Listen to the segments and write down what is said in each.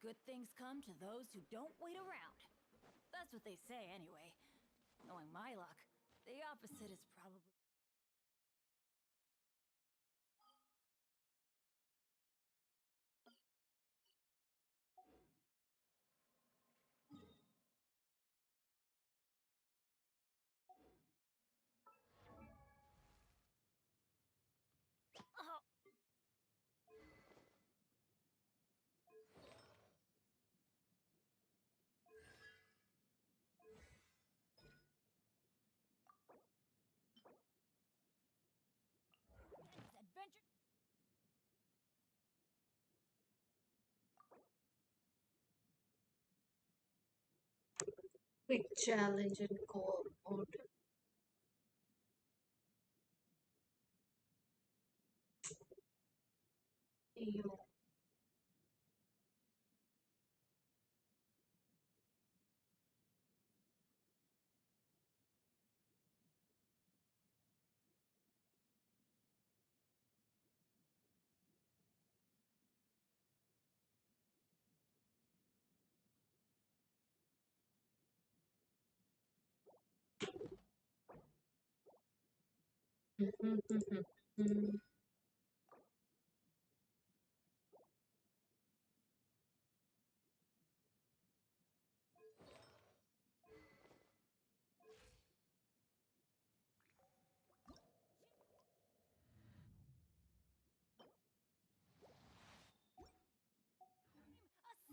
Good things come to those who don't wait around. That's what they say anyway. Knowing my luck, the opposite is probably... Oh. Adventure... Quick challenge and co-op mode. Yo.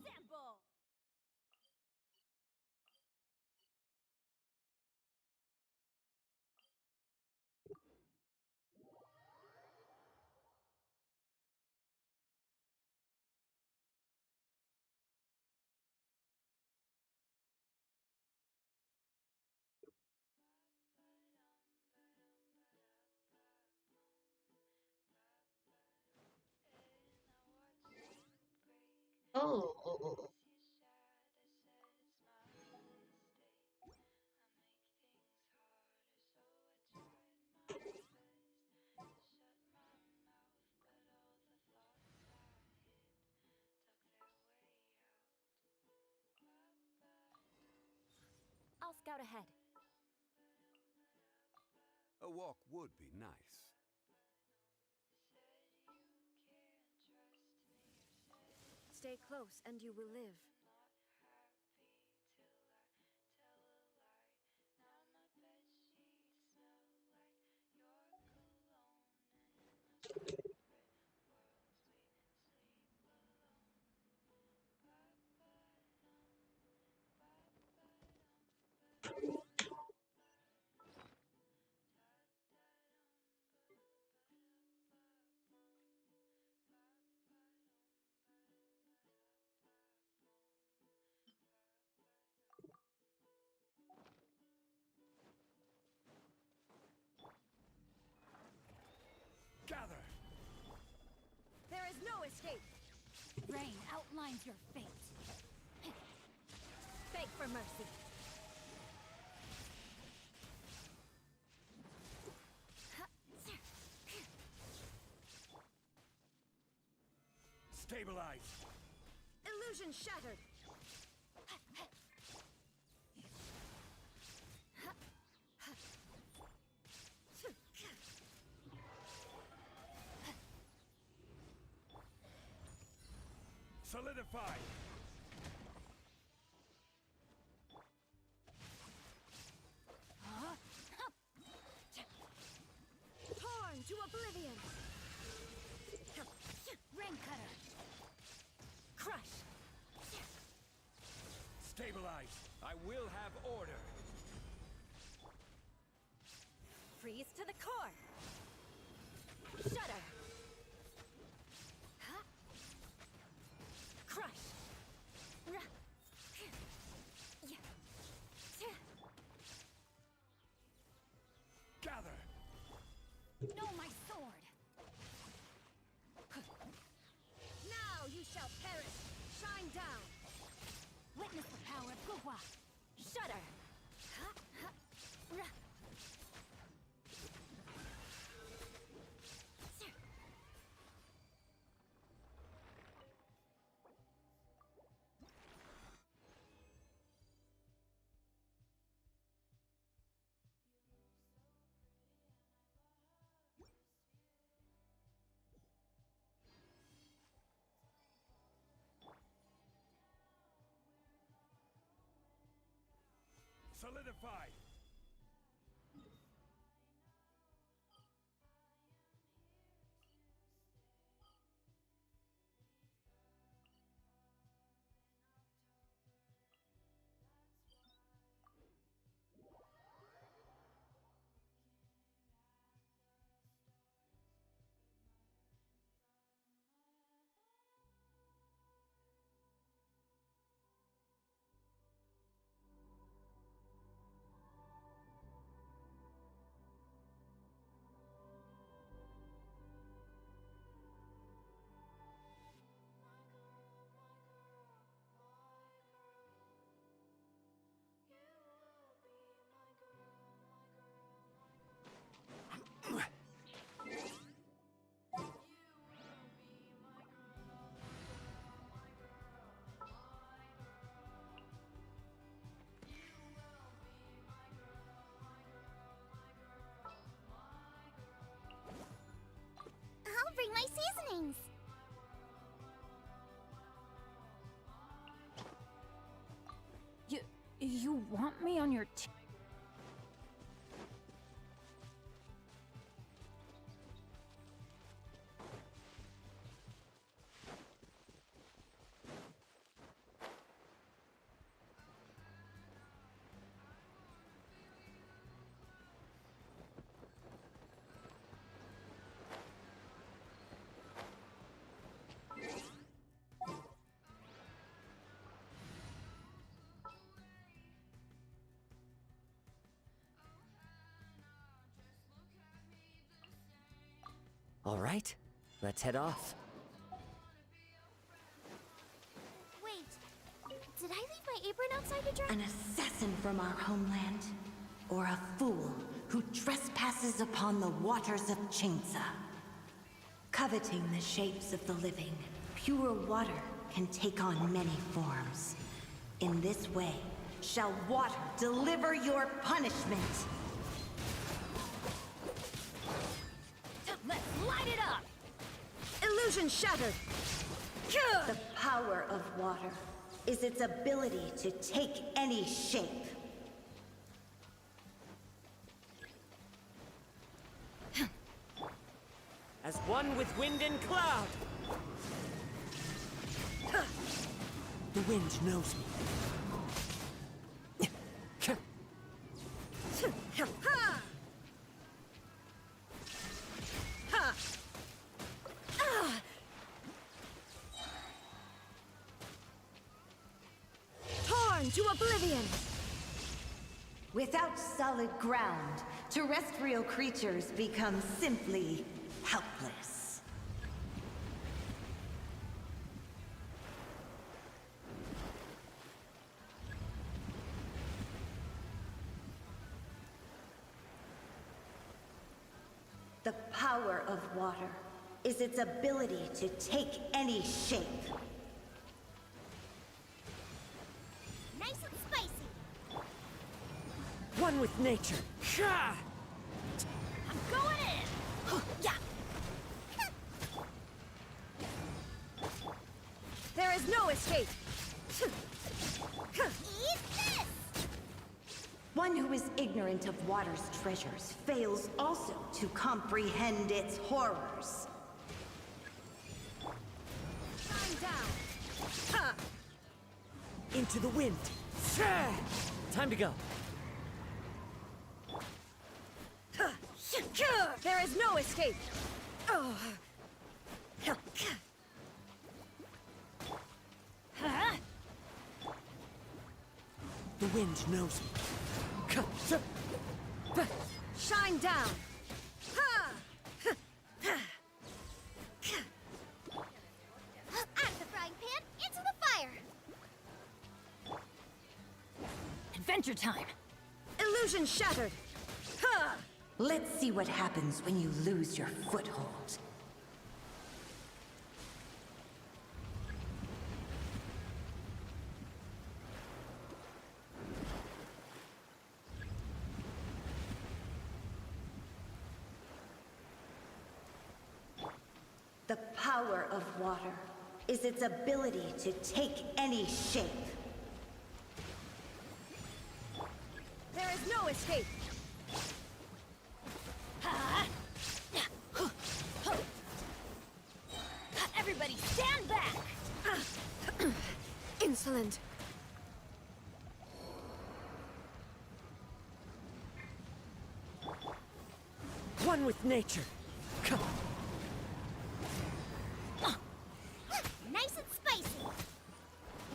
Assemble! Oh, oh, oh, oh. I'll scout ahead. A walk would be nice. Stay close and you will live. Gather! There is no escape! Rain outlines your fate. Beg for mercy. Stabilize! Illusion shattered! Solidify! Torn to oblivion! Rain cutter! Crush! Stabilize! I will have order! Freeze to the core! Shudder! Crush! Gather! Know my sword! Now you shall perish! Shine down! Witness the power of Gugwa! Shudder! solidified. I'll bring my seasonings. You want me on your team? All right, let's head off. Wait, did I leave my apron outside to dry? An assassin from our homeland, or a fool who trespasses upon the waters of Chingsa. Coveting the shapes of the living, pure water can take on many forms. In this way, shall water deliver your punishment. Let's light it up! Illusion shattered! The power of water is its ability to take any shape. As one with wind and cloud! The wind knows me. Torn to oblivion! Without solid ground, terrestrial creatures become simply helpless. The power of water is its ability to take any shape. Nice and spicy. One with nature. I'm going in! Yeah! There is no escape! Eat this! One who is ignorant of water's treasures fails also to comprehend its horrors. Shine down. Into the wind. Time to go. There is no escape! Huh? The wind knows me. Shine down! Out of the frying pan, into the fire. Adventure time! Illusion shattered! Let's see what happens when you lose your foothold. The power of water is its ability to take any shape. escape. Everybody stand back! Insolent. One with nature. Come on. Nice and spicy.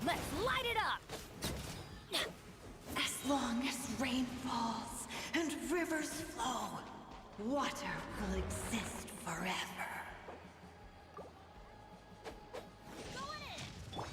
Let's light it up! As long as rain falls and rivers flow, water will exist forever. Going in.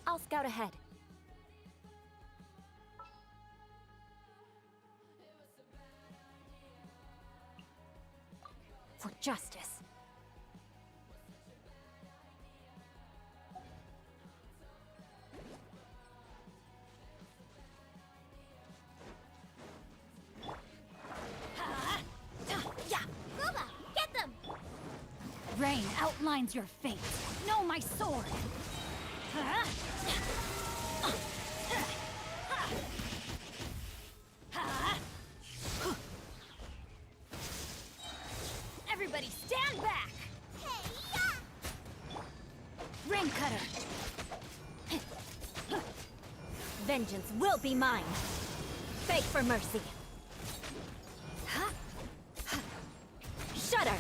I'll scout ahead. For justice. Booba, get them. Rain outlines your fate. Know my sword. Everybody stand back! Hey, yeah. Ring cutter! Vengeance will be mine! Beg for mercy! Shudder!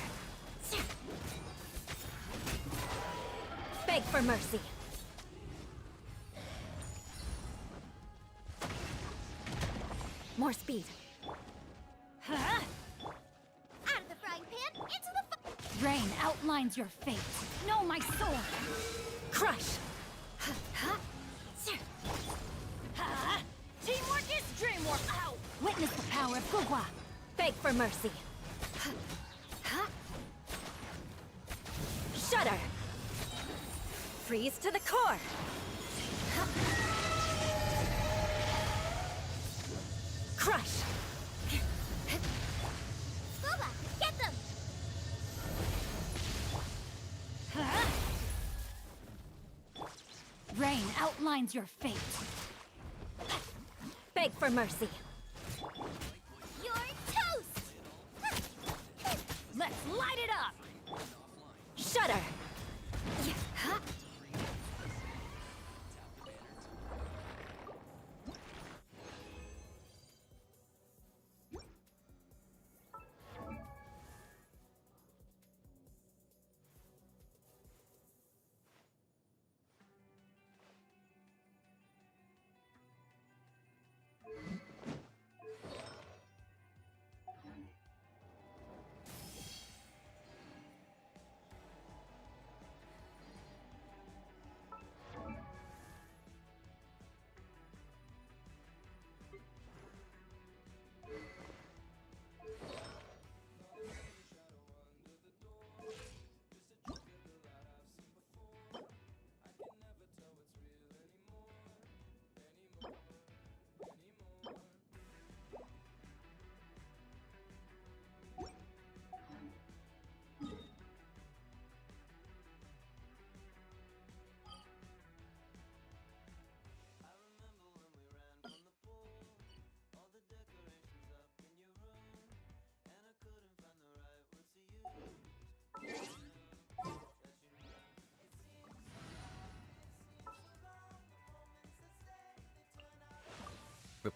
Beg for mercy! More speed! Out of the frying pan, into the Rain outlines your fate. Know my sword! Crush! Teamwork is dreamwork! Ow! Witness the power of Gugwa! Beg for mercy! Shudder! Freeze to the core! Crush! Booba, get them. Rain outlines your fate. Beg for mercy. You're toast. Let's light it up! Shudder!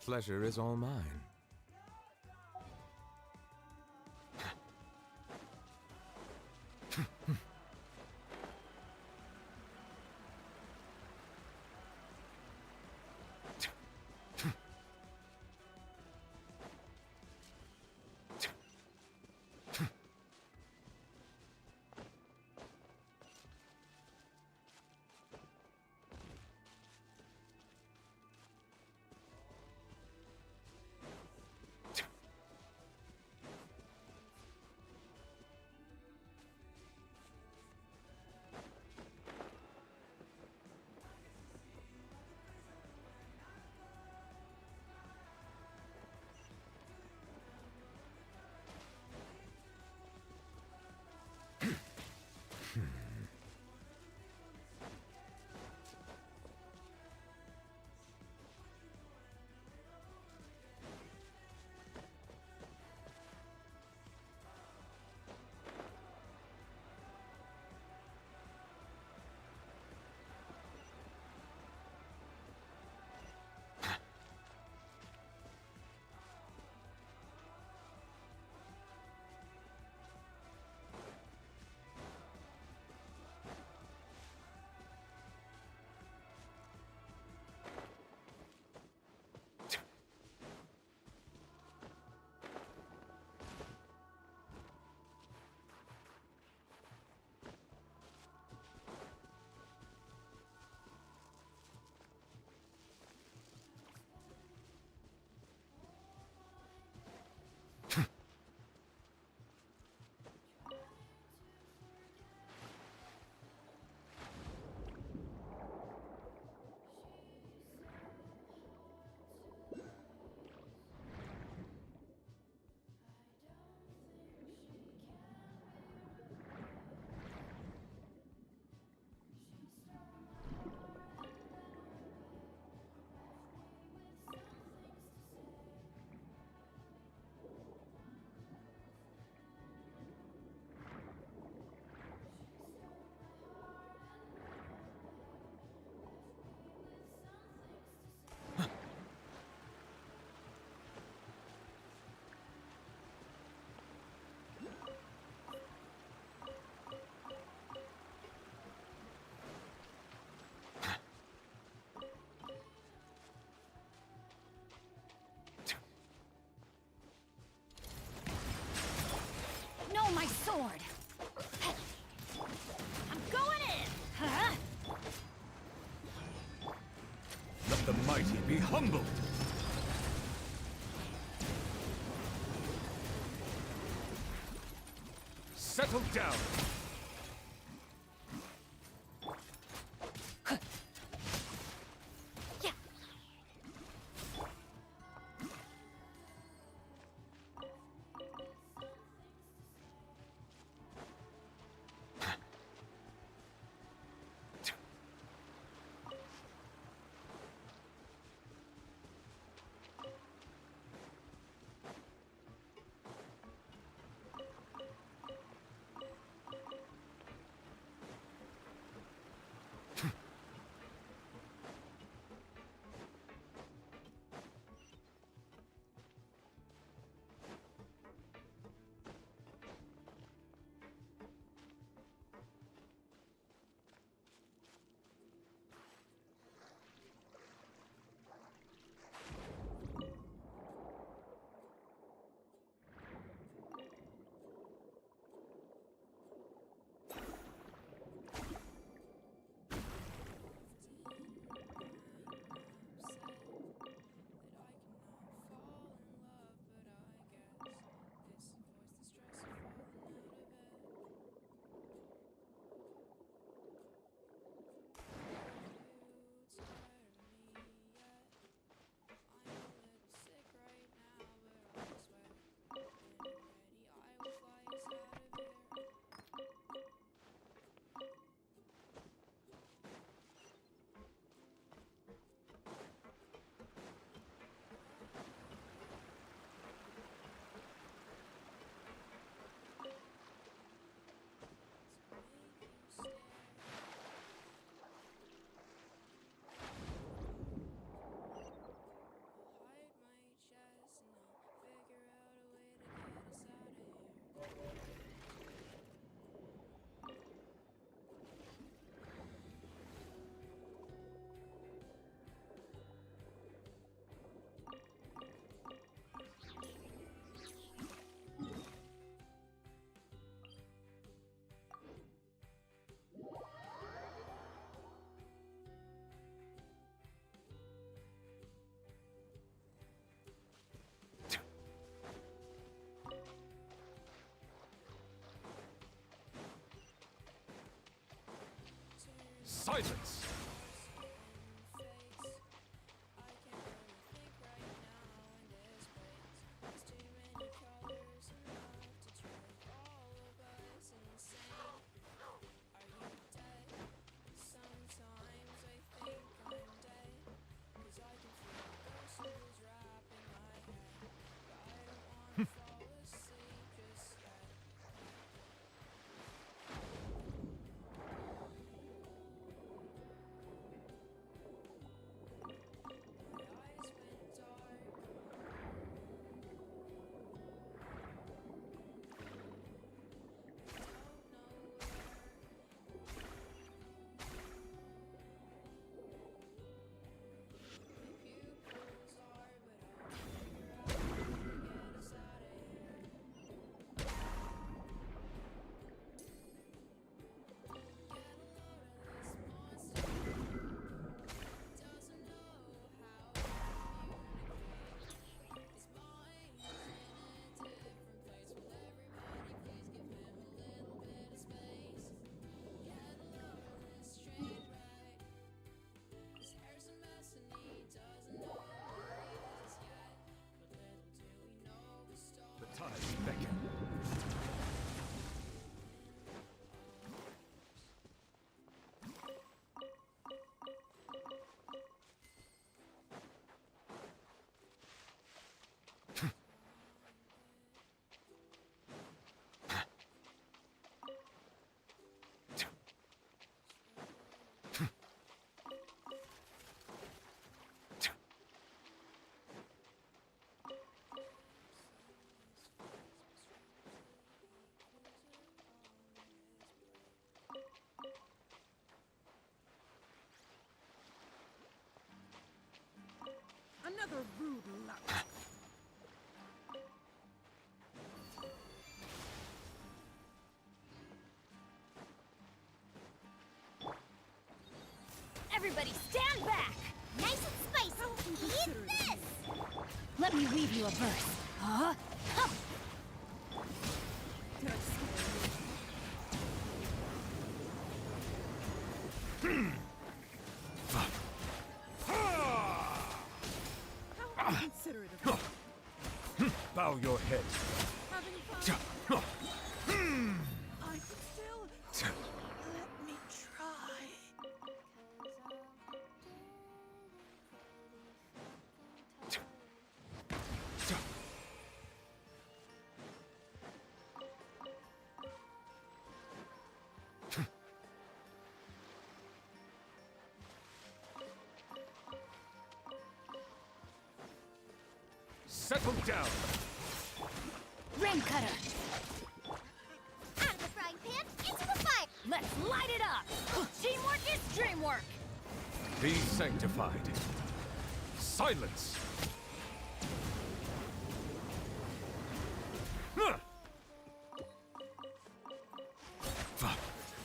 Pleasure is all mine. No, my sword! I'm going in! Huh? Let the mighty be humbled! Settle down! Yeah. Silence! The tides beckon. Another rude luck. Everybody stand back! Nice and spicy. Eat this! Let me weave you a verse. Huh? Huh. How considerate of you. Bow your head. Having fun? I could still... Let me try. Settle down! Ring cutter! Out of the frying pan, into the fire! Let's light it up! Teamwork is dreamwork! Be sanctified. Silence! Huh.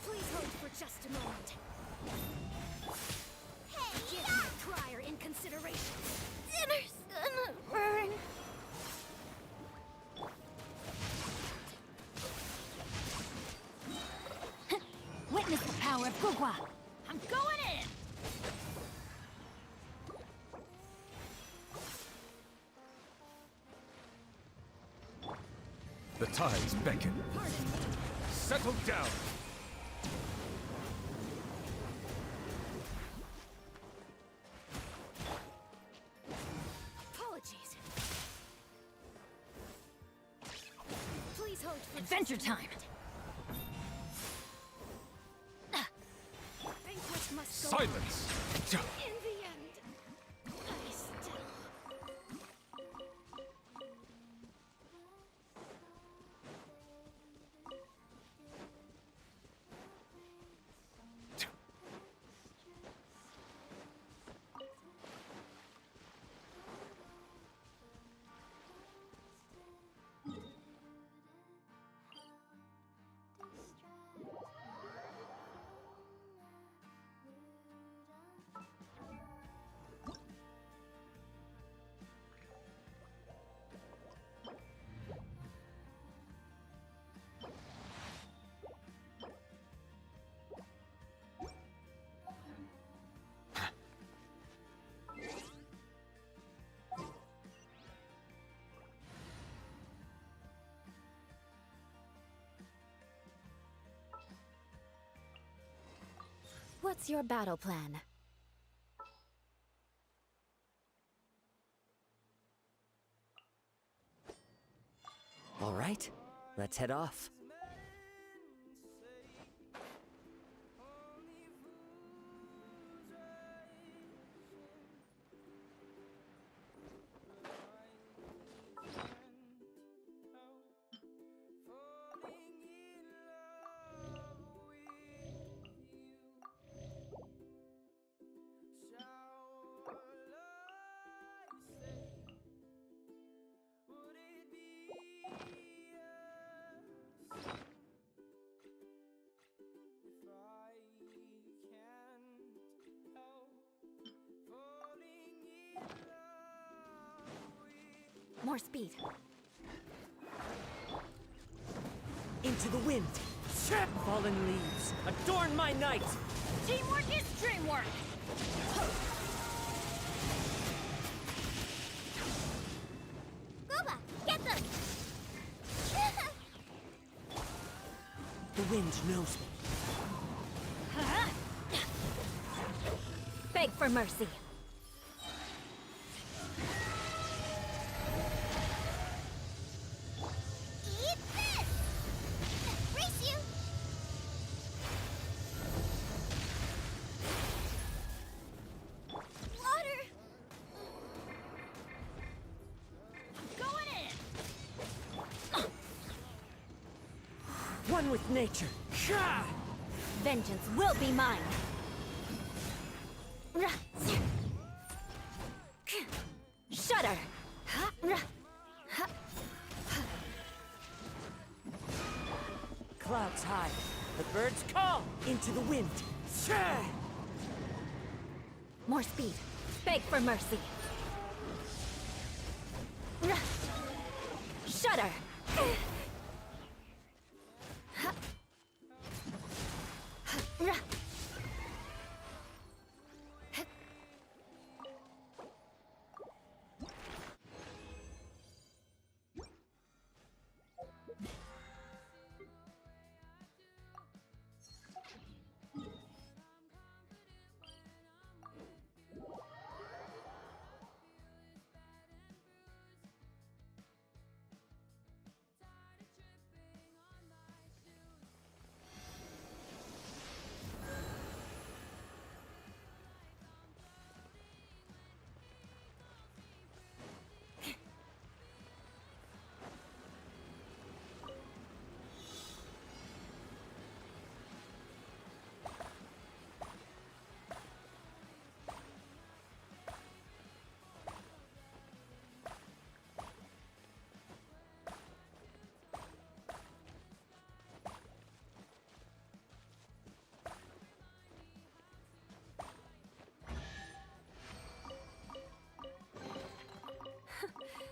Please hold for just a moment. Hey, Give yeah! my prior in consideration. Dinner's gonna burn. Witness the power of Gugwa. I'm going in! The tides beckon. Pardon me. Settle down! Apologies. Please hold for adventure time. Vanquish must go on. Silence! In the end, I still... What's your battle plan? All right, let's head off. More speed. Into the wind. Fallen leaves, adorn my night! Teamwork is dreamwork! Boba, get them! The wind knows me. Beg for mercy. Eat this! Race you! Water! Going in! One with nature. Vengeance will be mine! Shudder! Clouds high. The birds call. Into the wind. More speed. Beg for mercy. Shudder!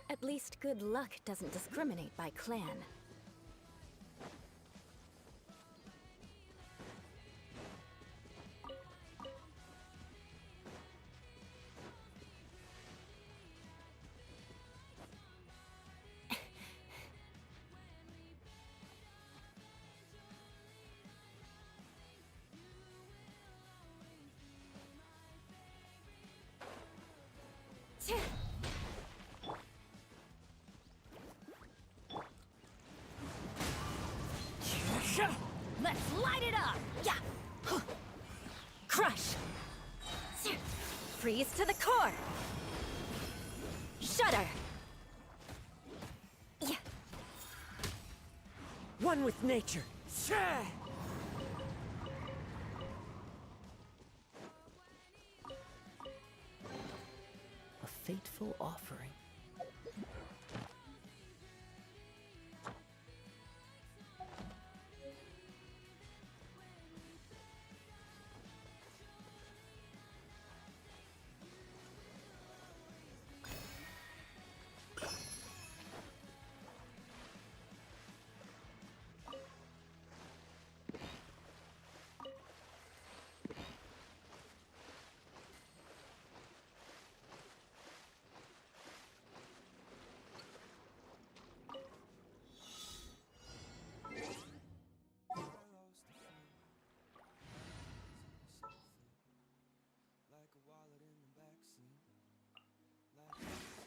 At least good luck doesn't discriminate by clan. Let's light it up! Yeah! Crush! Freeze to the core! Shudder! Yeah! One with nature. A fateful offering.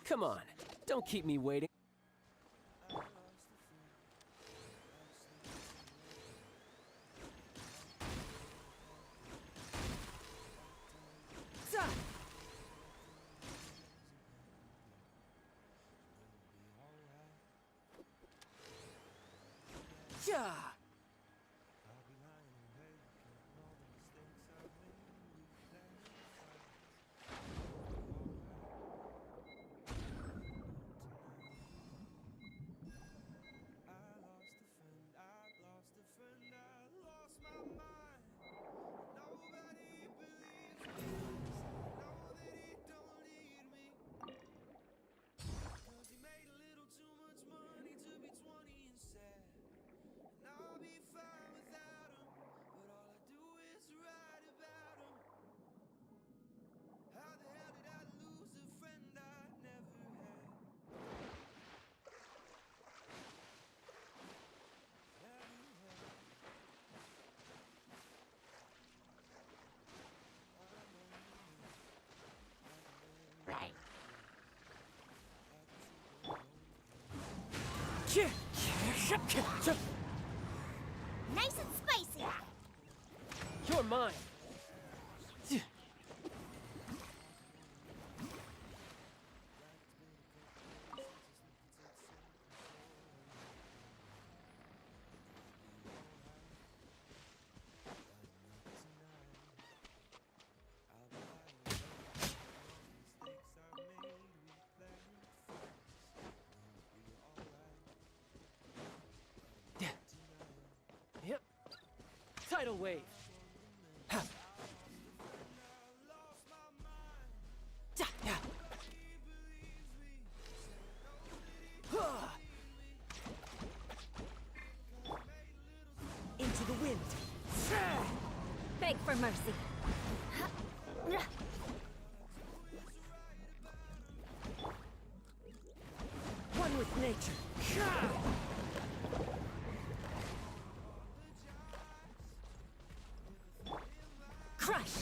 Come on, don't keep me waiting. Za! Yeah! Nice and spicy. You're mine. Yep. Tidal wave. Ha. Da, ya. Ha. Into the wind. Beg for mercy. One with nature. Crush!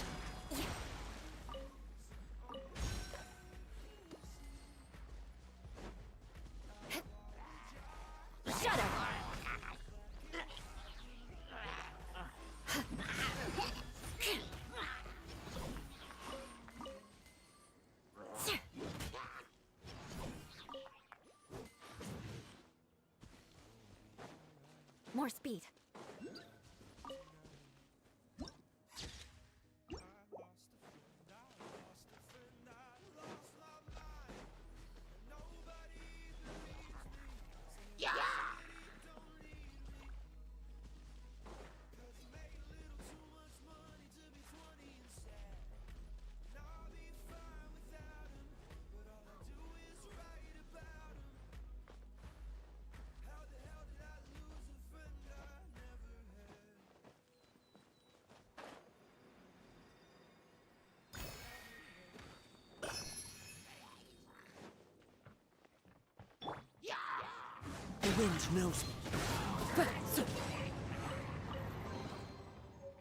Shut up! More speed. The wind knows me.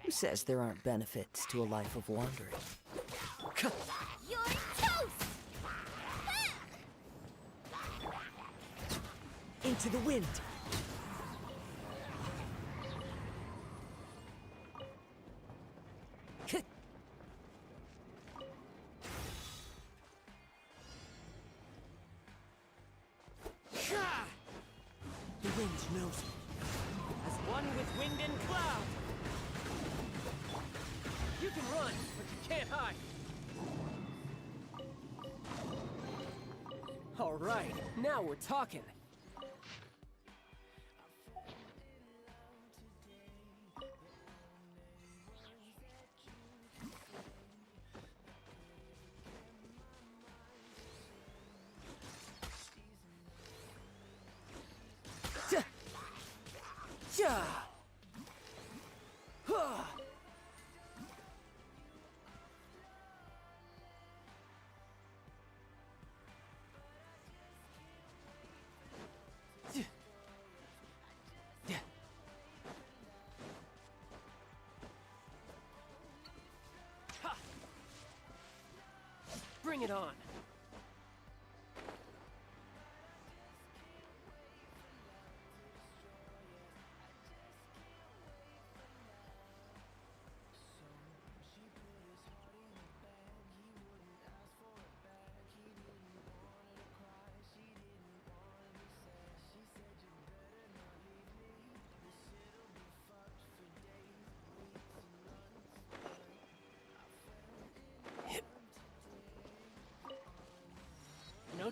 Who says there aren't benefits to a life of wandering? You're toast! Into the wind. The wind knows me. As one with wind and cloud. You can run, but you can't hide. All right, now we're talking. Yeah. Bring it on.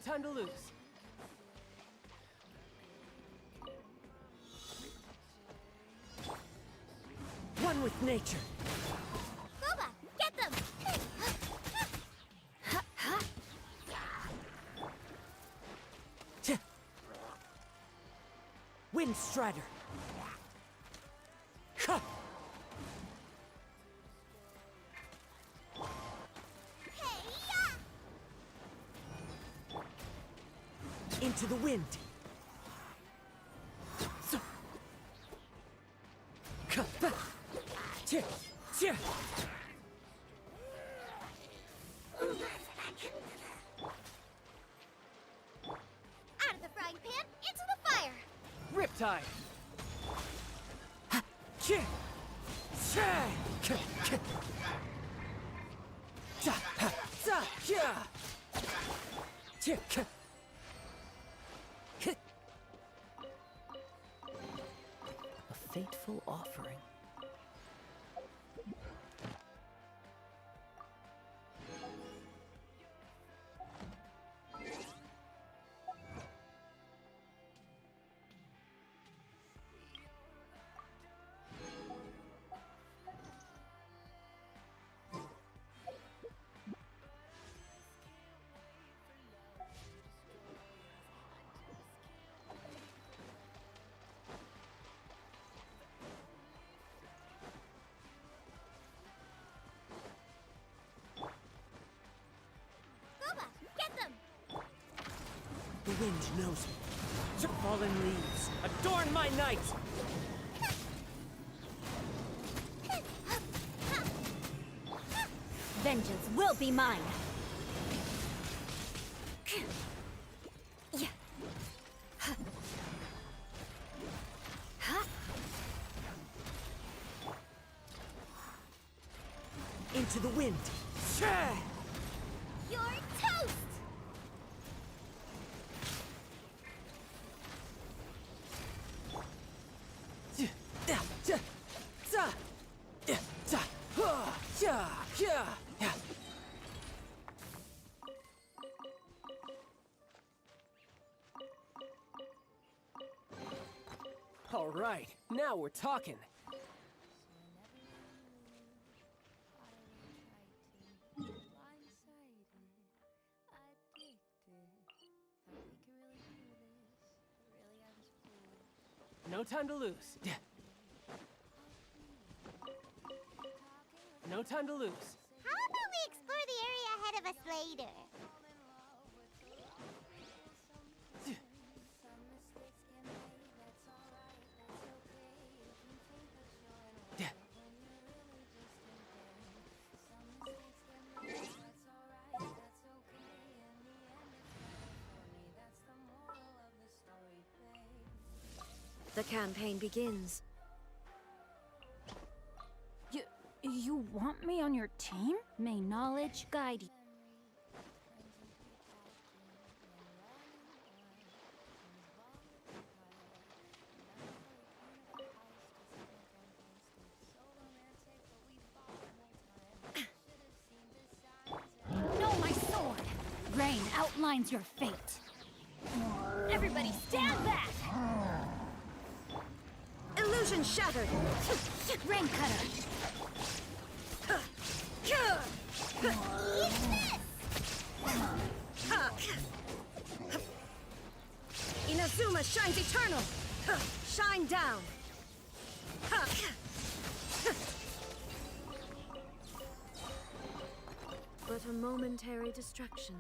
No time to lose. One with nature. Boba, get them! Tch. Wind Strider. Ha! Hey-ya! Into the wind. So. Ka- ba- Tch. Tch. Out of the frying pan, into the fire! Riptide. Ha! Tch. Tch. Ka- ka- Za- ha- za- ya. Tch. Ka- Hit. A fateful offering. Boba, get them! The wind knows me. To fallen leaves, adorn my night! Vengeance will be mine! Yeah. Into the wind. Shah! You're toast! Da, da, za, da, za, ha, ya, ya, ya. All right, now we're talking. No time to lose. Yeah. No time to lose. How about we explore the area ahead of us later? Yeah. The campaign begins. You want me on your team? May knowledge guide you. Know my sword! Rain outlines your fate. Everybody stand back! Illusion shattered! Rain cutter! Inazuma shines eternal! Shine down! But a momentary distraction.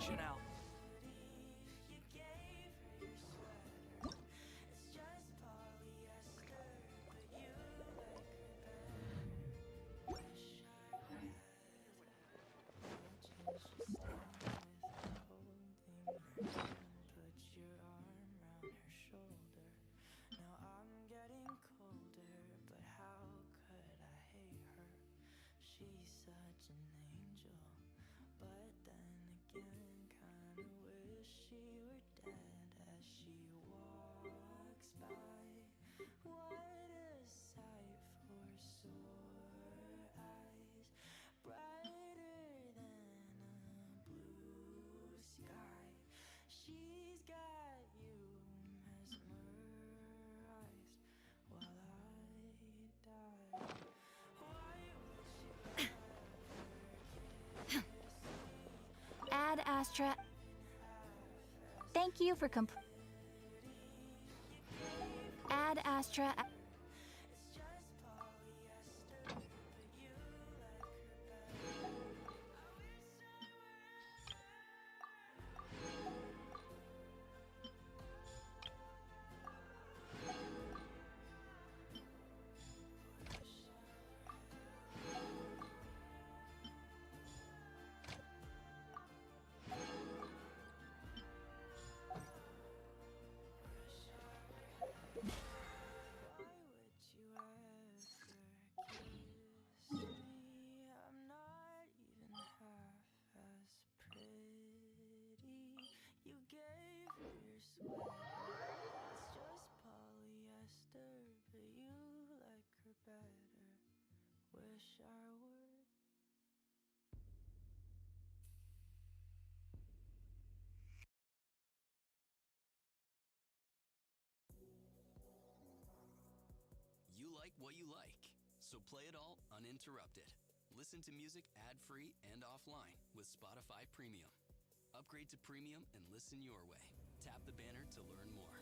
Chanel. Ad Astra. Thank you for Ad Astra. You like what you like, so play it all uninterrupted. Listen to music ad-free and offline with Spotify Premium. Upgrade to Premium and listen your way. Tap the banner to learn more.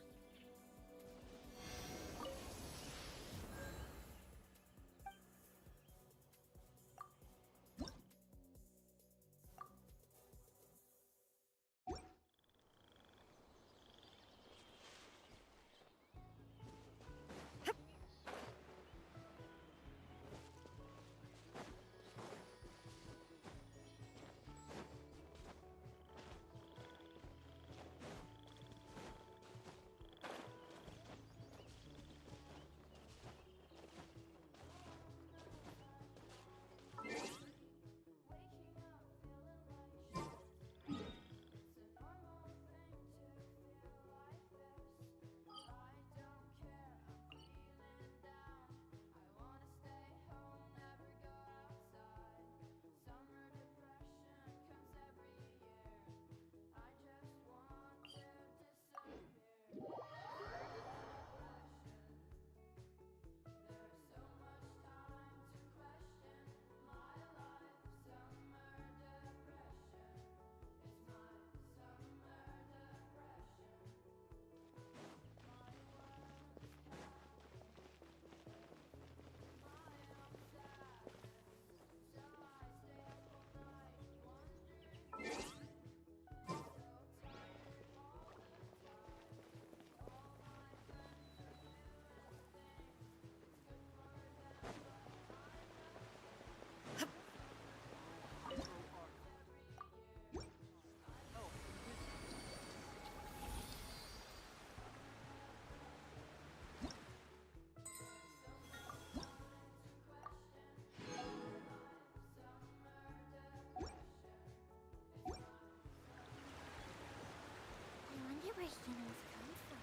I wonder where humans come from.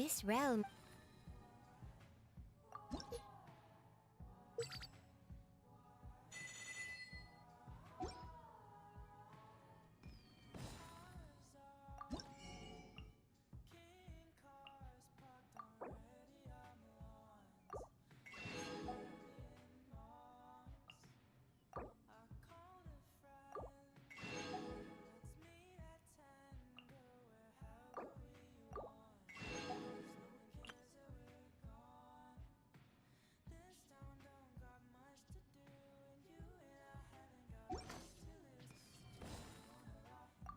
This realm...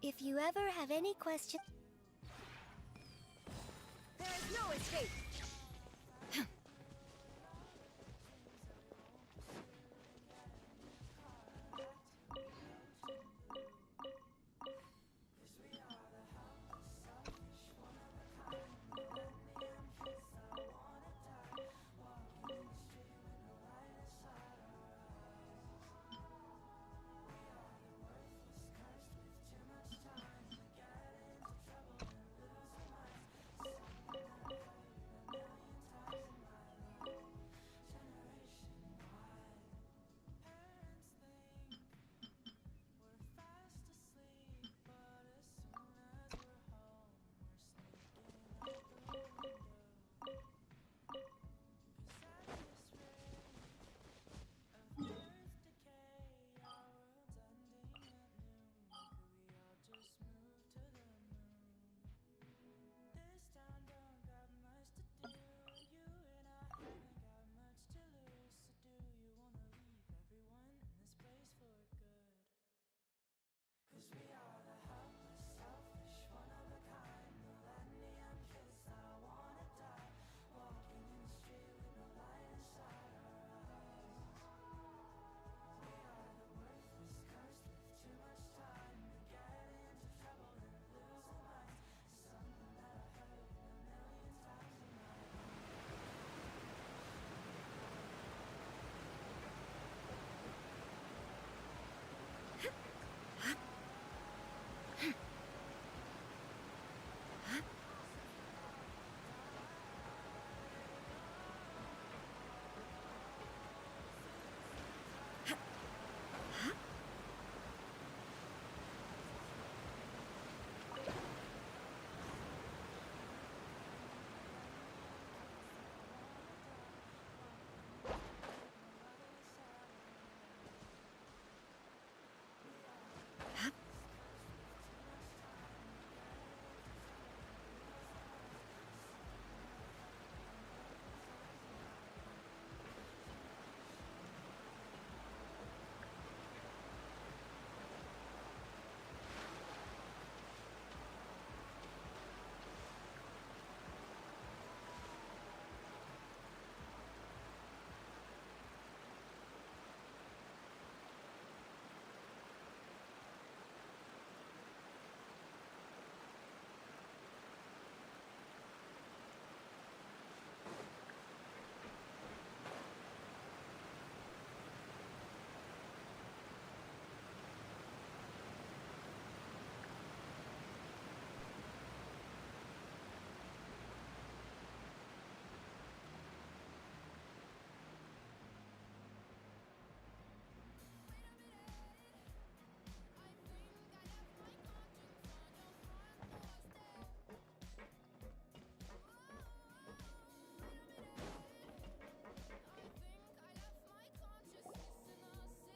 If you ever have any questions... There is no escape!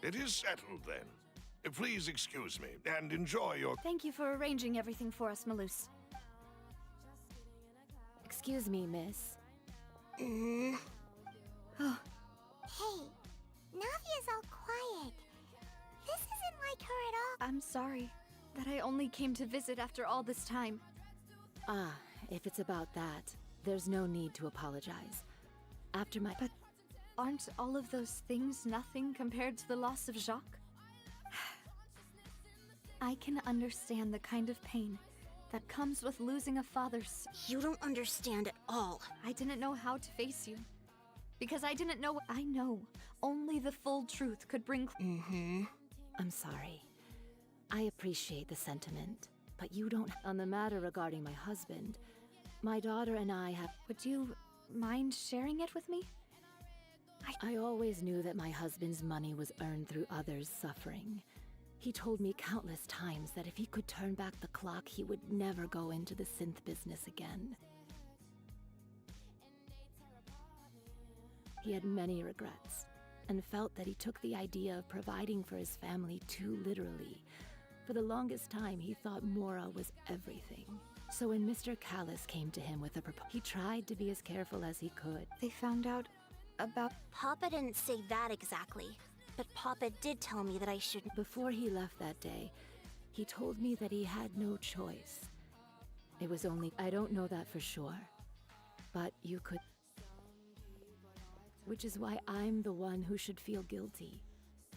It is settled, then. Please excuse me, and enjoy your... Thank you for arranging everything for us, Malus. Excuse me, miss. Hey, Navia's all quiet. This isn't like her at all. I'm sorry that I only came to visit after all this time. Ah, if it's about that, there's no need to apologize. After my... But aren't all of those things nothing compared to the loss of Jacques? I can understand the kind of pain that comes with losing a father's... You don't understand at all. I didn't know how to face you. Because I didn't know... I know only the full truth could bring... I'm sorry. I appreciate the sentiment, but you don't... On the matter regarding my husband, My daughter and I have. Would you mind sharing it with me? I always knew that my husband's money was earned through others' suffering. He told me countless times that if he could turn back the clock, he would never go into the synth business again. He had many regrets, and felt that he took the idea of providing for his family too literally. For the longest time, he thought Mora was everything. So when Mr. Callis came to him with a proposal, he tried to be as careful as he could. They found out about... Papa didn't say that exactly, but Papa did tell me that I shouldn't... Before he left that day, he told me that he had no choice. It was only... I don't know that for sure, but you could... Which is why I'm the one who should feel guilty.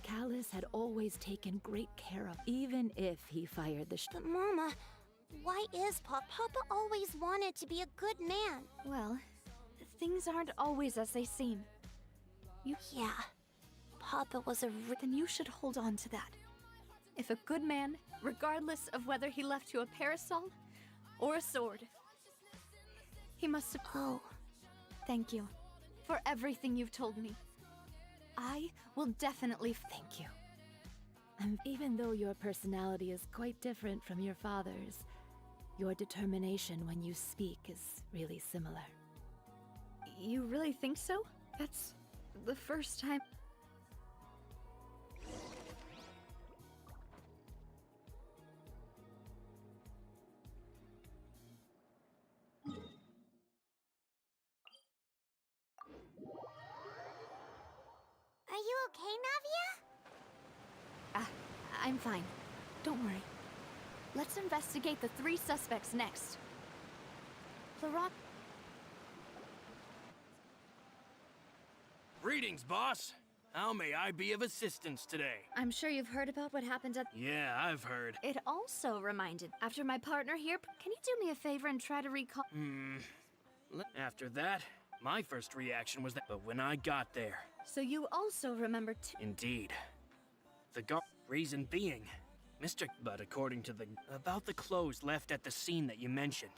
Callis had always taken great care of, even if he fired the But Mama, why is Papa always wanted to be a good man? Well, things aren't always as they seem. Yeah, Papa was a Then you should hold on to that. If a good man, regardless of whether he left you a parasol or a sword, he must have... Oh. Thank you for everything you've told me. I will definitely... Thank you. And even though your personality is quite different from your father's, your determination when you speak is really similar. You really think so? That's the first time... Are you okay, Navia? I'm fine. Don't worry. Let's investigate the 3 suspects next. Laurent... Greetings, boss. How may I be of assistance today? I'm sure you've heard about what happened at... Yeah, I've heard. It also reminded... After my partner here, can you do me a favor and try to recall... After that, my first reaction was that... But when I got there... So you also remember Indeed. The reason being... But according to about the clothes left at the scene that you mentioned...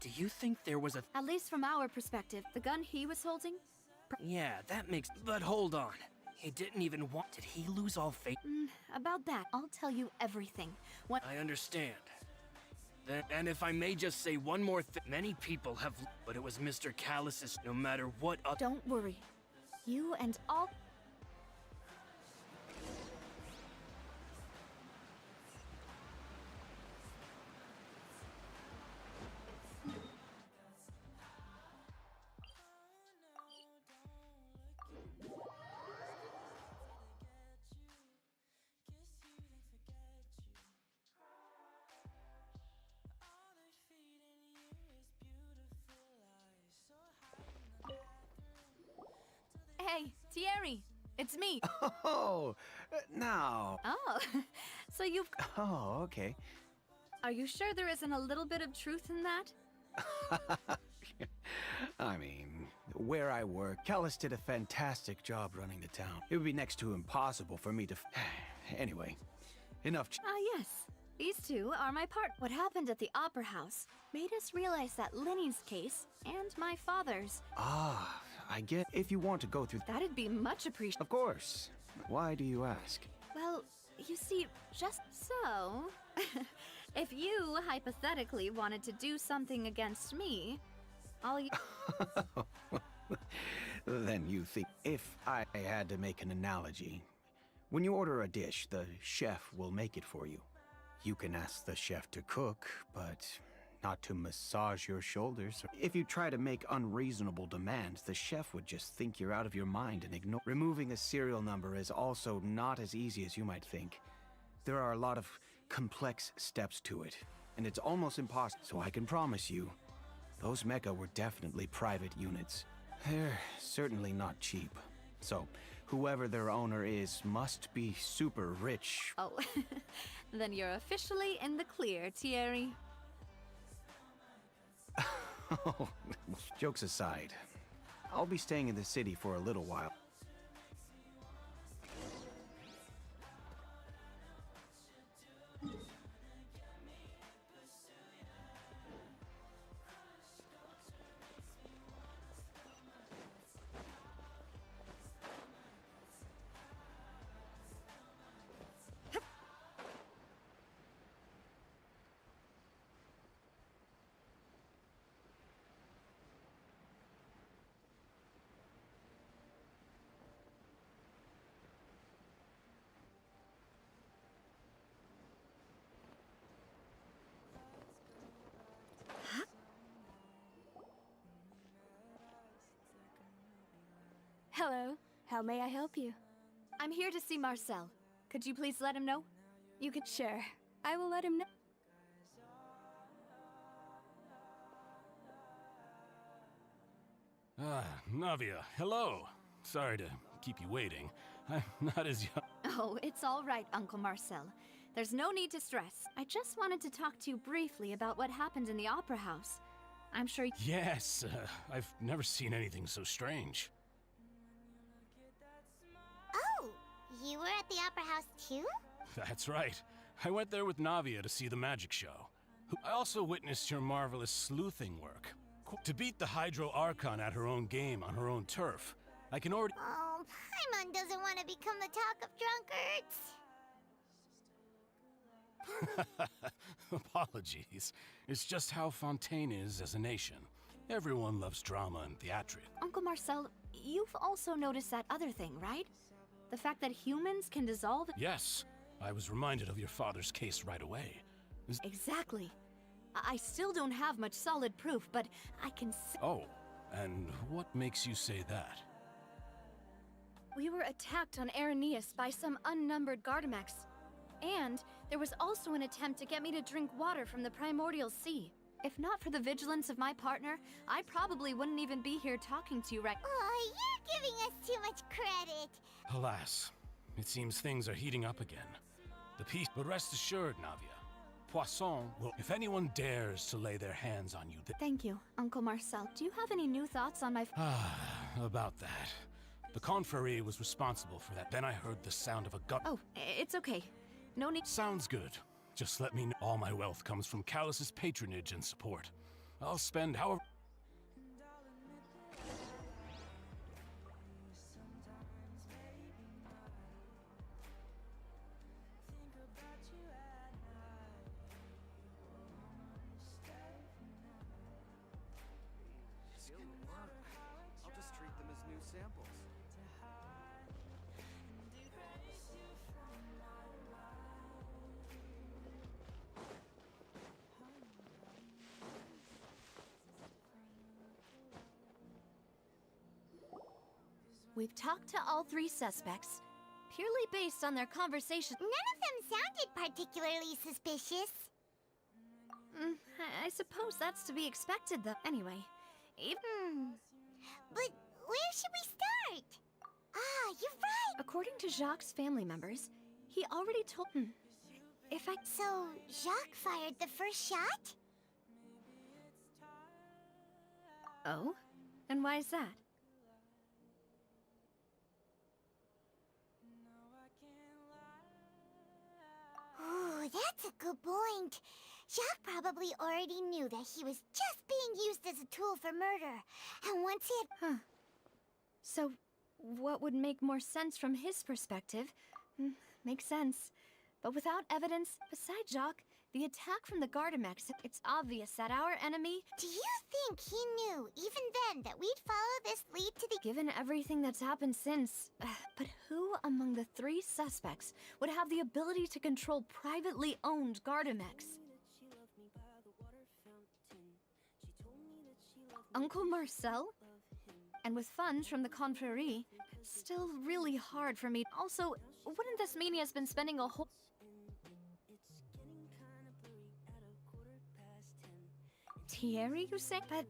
Do you think there was a... At least from our perspective, the gun he was holding... Yeah, that makes... But hold on. He didn't even want... Did he lose all faith? About that, I'll tell you everything. I understand. And if I may just say one more thing... Many people have... But it was Mr. Callis's... No matter what... Don't worry. You and all... Hey, Thierry, it's me. Oh, now. Oh, so you've... Oh, okay. Are you sure there isn't a little bit of truth in that? I mean, where I work, Callis did a fantastic job running the town. It would be next to impossible for me to... Anyway, enough... Yes. These 2 are my part. What happened at the Opera House made us realize that Linny's case and my father's... Ah, I get... If you want to go through... That'd be much appreciated. Of course. Why do you ask? Well, you see, just so... if you, hypothetically, wanted to do something against me, all you... Then you think... If I had to make an analogy... When you order a dish, the chef will make it for you. You can ask the chef to cook, but not to massage your shoulders. If you try to make unreasonable demands, the chef would just think you're out of your mind and ignore. Removing a serial number is also not as easy as you might think. There are a lot of complex steps to it, and it's almost impossible. So I can promise you, those mecha were definitely private units. They're certainly not cheap. So, whoever their owner is must be super rich. Oh, then you're officially in the clear, Thierry. Jokes aside, I'll be staying in the city for a little while. Hello. How may I help you? I'm here to see Marcel. Could you please let him know? You could share. I will let him know. Ah, Navia, hello. Sorry to keep you waiting. I'm not as young. Oh, it's all right, Uncle Marcel. There's no need to stress. I just wanted to talk to you briefly about what happened in the Opera House. I'm sure Yes, I've never seen anything so strange. Oh, you were at the Opera House too? That's right. I went there with Navia to see the magic show. I also witnessed your marvelous sleuthing work. To beat the Hydro Archon at her own game on her own turf, I can already— Oh, Paimon doesn't want to become the talk of drunkards. Apologies. It's just how Fontaine is as a nation. Everyone loves drama and theatrics. Uncle Marcel, you've also noticed that other thing, right? The fact that humans can dissolve— Yes, I was reminded of your father's case right away. Exactly. I still don't have much solid proof, but I can see— Oh, and what makes you say that? We were attacked on Araneus by some unnumbered Gardamex. And there was also an attempt to get me to drink water from the primordial sea. If not for the vigilance of my partner, I probably wouldn't even be here talking to you right— Oh, you're giving us too much credit. Alas, it seems things are heating up again. The peace— But rest assured, Navia. Poisson will— If anyone dares to lay their hands on you, Thank you, Uncle Marcel. Do you have any new thoughts on my— About that. The Confrérie was responsible for that. Then I heard the sound of a gun— Oh, it's okay. No need— Sounds good. Just let me know. All my wealth comes from Callus's patronage and support. I'll spend however— I'll just treat them as new samples. We've talked to all three suspects, purely based on their conversation. None of them sounded particularly suspicious. I suppose that's to be expected, though. Anyway, But where should we start? Ah, you're right. According to Jacques' family members, he already told— If I— So, Jacques fired the first shot? Oh? And why is that? Ooh, that's a good point. Jacques probably already knew that he was just being used as a tool for murder. And once he had— Huh. So, what would make more sense from his perspective? Makes sense. But without evidence, besides Jacques, the attack from the Gardamex, it's obvious that our enemy— Do you think he knew, even then, that we'd follow this lead to the— Given everything that's happened since, but who among the three suspects would have the ability to control privately owned Gardamex? Uncle Marcel? And with funds from the Confrérie, still really hard for me. Also, wouldn't this mean he has been spending a whole— Thierry, you say? But—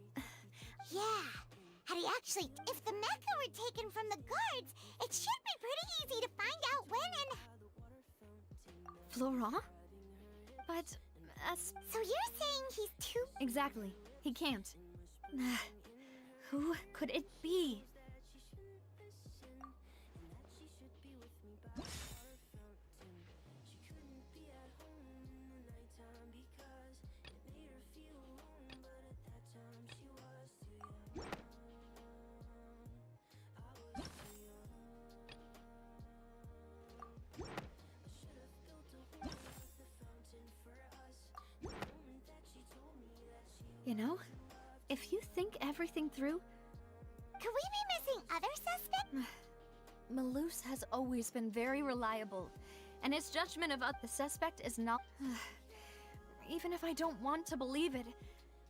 Yeah. Had he actually— If the mecha were taken from the guards, it should be pretty easy to find out when and— Florent? But— So you're saying he's too— Exactly. He can't. Who could it be? You know, if you think everything through— Could we be missing other suspects? Malus has always been very reliable, and his judgment about the suspect is not— Even if I don't want to believe it,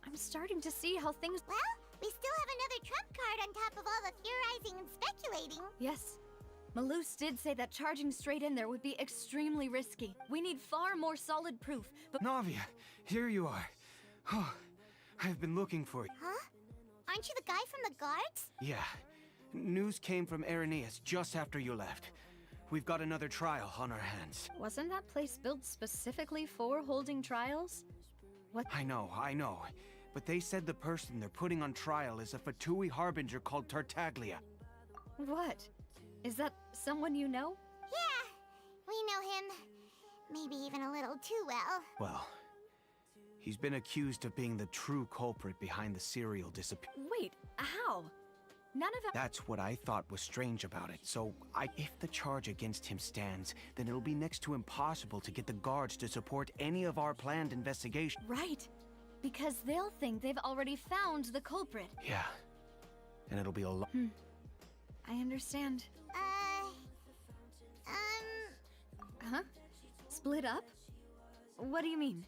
I'm starting to see how things— Well, we still have another trump card on top of all the theorizing theorizing and speculating. Yes. Malus did say that charging straight in there would be extremely risky. We need far more solid proof, but— Navia, here you are. Oh, I've been looking for you. Huh? Aren't you the guy from the guards? Yeah. News came from Irenaeus just after you left. We've got another trial on our hands. wasn't that place built specifically for holding trials? What? I know. But they said the person they're putting on trial is a Fatui harbinger called Tartaglia. What? Is that someone you know? Yeah, we know him. Maybe even a little too well. Well, he's been accused of being the true culprit behind the serial disappearance. Wait, how? None of it— That's what I thought was strange about it. So, if the charge against him stands, then it'll be next to impossible to get the guards to support any of our planned investigation. Right. Because they'll think they've already found the culprit. Yeah. And it'll be a lot. I understand. Huh? Split up? What do you mean?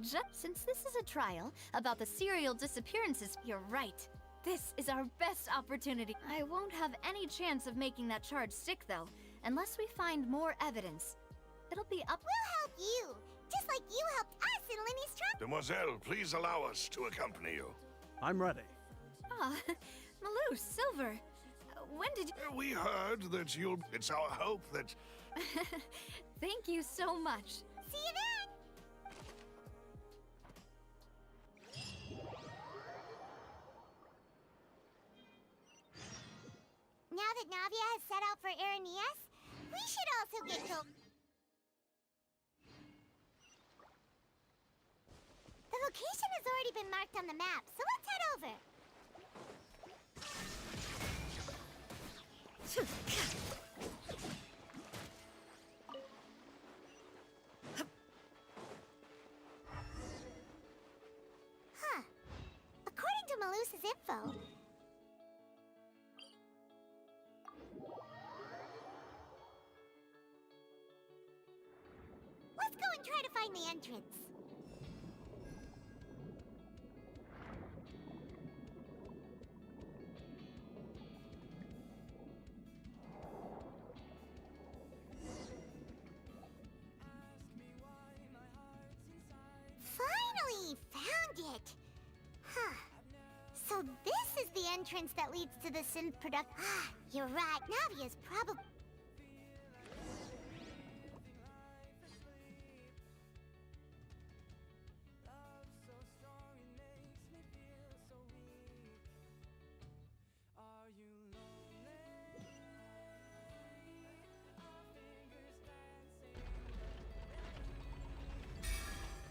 Just since this is a trial about the serial disappearances, you're right. This is our best opportunity. I won't have any chance of making that charge stick, though, unless we find more evidence. It'll be up— We'll help you, just like you helped us in Linny's trial. Demoiselle, please allow us to accompany you. I'm ready. Ah, Malus, Silver. When did you— We heard that you'll... It's our hope that... Thank you so much. See you then! Now that Navia has set out for Irenaeus, we should also get to— The location has already been marked on the map, so let's head over. Huh. According to Malus's info, let's go and try to find the entrance. Finally found it! Huh. So this is the entrance that leads to the synth product. Ah, you're right. Navia's probably—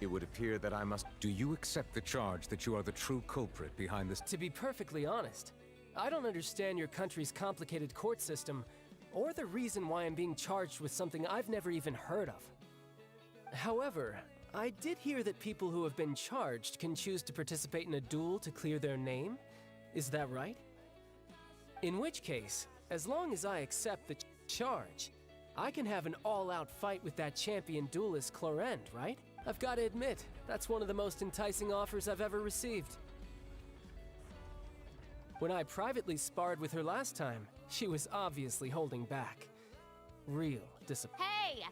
It would appear that I must... Do you accept the charge that you are the true culprit behind this? To be perfectly honest, I don't understand your country's complicated court system, or the reason why I'm being charged with something I've never even heard of. However, I did hear that people who have been charged can choose to participate in a duel to clear their name. Is that right? In which case, as long as I accept the charge, I can have an all-out fight with that champion duelist Clorend, right? I've got to admit, that's one of the most enticing offers I've ever received. When I privately sparred with her last time, she was obviously holding back. Real disappointment. Hey!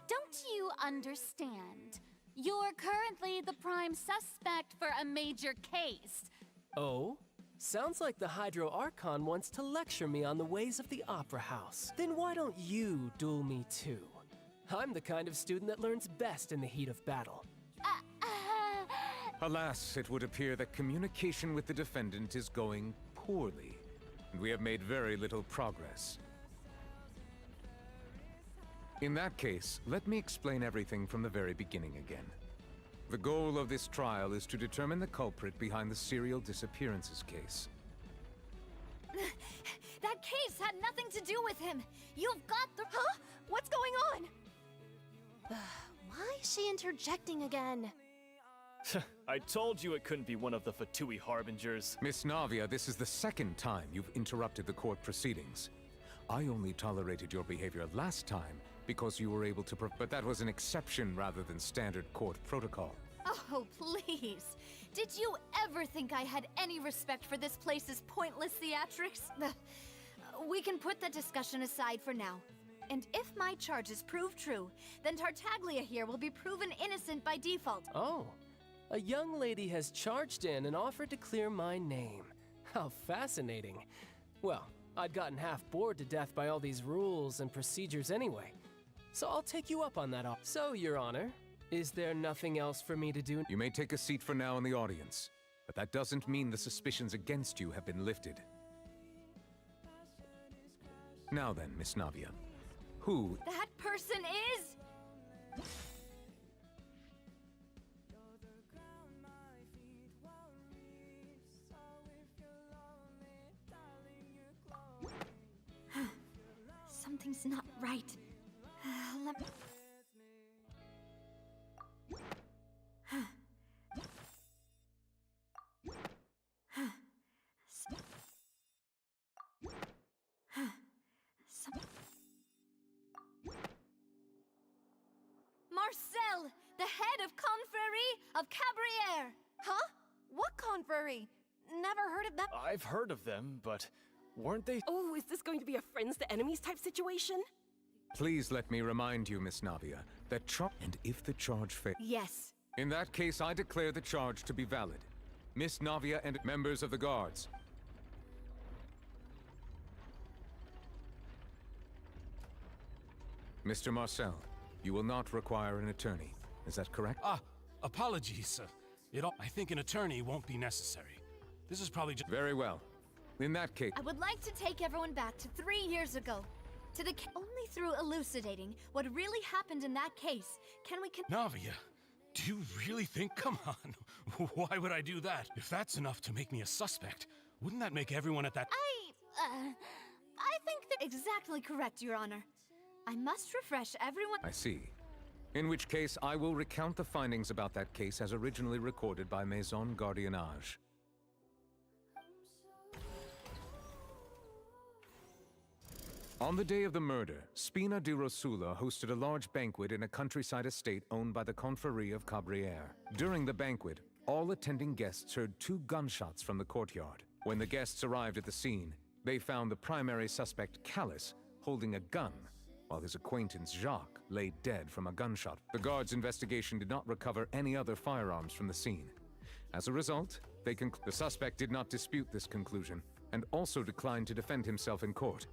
Don't you understand? You're currently the prime suspect for a major case. Oh? Sounds like the Hydro Archon wants to lecture me on the ways of the Opera House. Then why don't you duel me too? I'm the kind of student that learns best in the heat of battle. Alas, it would appear that communication with the defendant is going poorly, and we have made very little progress. In that case, let me explain everything from the very beginning again. The goal of this trial is to determine the culprit behind the serial disappearances case. That case had nothing to do with him! You've got the— Huh? What's going on? Why is she interjecting again? I told you it couldn't be one of the Fatui harbingers. Miss Navia, this is the second time you've interrupted the court proceedings. I only tolerated your behavior last time because you were able to but that was an exception rather than standard court protocol. Oh, please. Did you ever think I had any respect for this place's pointless theatrics? We can put that discussion aside for now. And if my charges prove true, then Tartaglia here will be proven innocent by default. Oh, a young lady has charged in and offered to clear my name. How fascinating. Well, I'd gotten half bored to death by all these rules and procedures anyway. So I'll take you up on that offer. So, Your Honor, is there nothing else for me to do? You may take a seat for now in the audience, but that doesn't mean the suspicions against you have been lifted. Now then, Miss Navia, who... That person is... Something's not right. Let me... Marcel, the head of Confrérie of Cabrières! Huh? What confrérie? Never heard of that. I've heard of them, but weren't they... Oh, is this going to be a friends to enemies type situation? Please let me remind you, Miss Navia, that and if the charge fails... Yes. In that case, I declare the charge to be valid. Miss Navia and members of the guards. Mr. Marcel, you will not require an attorney. Is that correct? Apologies. I think an attorney won't be necessary. This is probably just... Very well. In that case... I would like to take everyone back to 3 years ago. To the only through elucidating what really happened in that case can we Navia, do you really think? Come on. Why would I do that? If that's enough to make me a suspect, wouldn't that make everyone at that... I think they're exactly correct, Your Honor. I must refresh everyone... I see. In which case, I will recount the findings about that case as originally recorded by Maison Gardiennage. On the day of the murder, Spina di Rosula hosted a large banquet in a countryside estate owned by the Confrérie of Cabrières. During the banquet, all attending guests heard 2 gunshots from the courtyard. When the guests arrived at the scene, they found the primary suspect, Callus, holding a gun, while his acquaintance, Jacques, lay dead from a gunshot. The guards' investigation did not recover any other firearms from the scene. As a result, the suspect did not dispute this conclusion, and also declined to defend himself in court.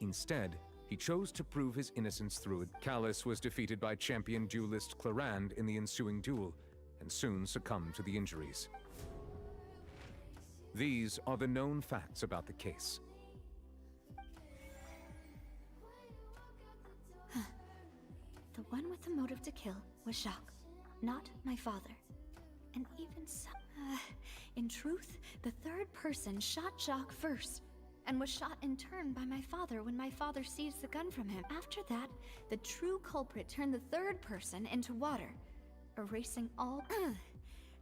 Instead, he chose to prove his innocence through it. Callus was defeated by champion duelist Clarande in the ensuing duel, and soon succumbed to the injuries. These are the known facts about the case. The one with the motive to kill was Jacques, not my father. And even so... in truth, the third person shot Jacques first, and was shot in turn by my father when my father seized the gun from him. After that, the true culprit turned the third person into water, erasing all...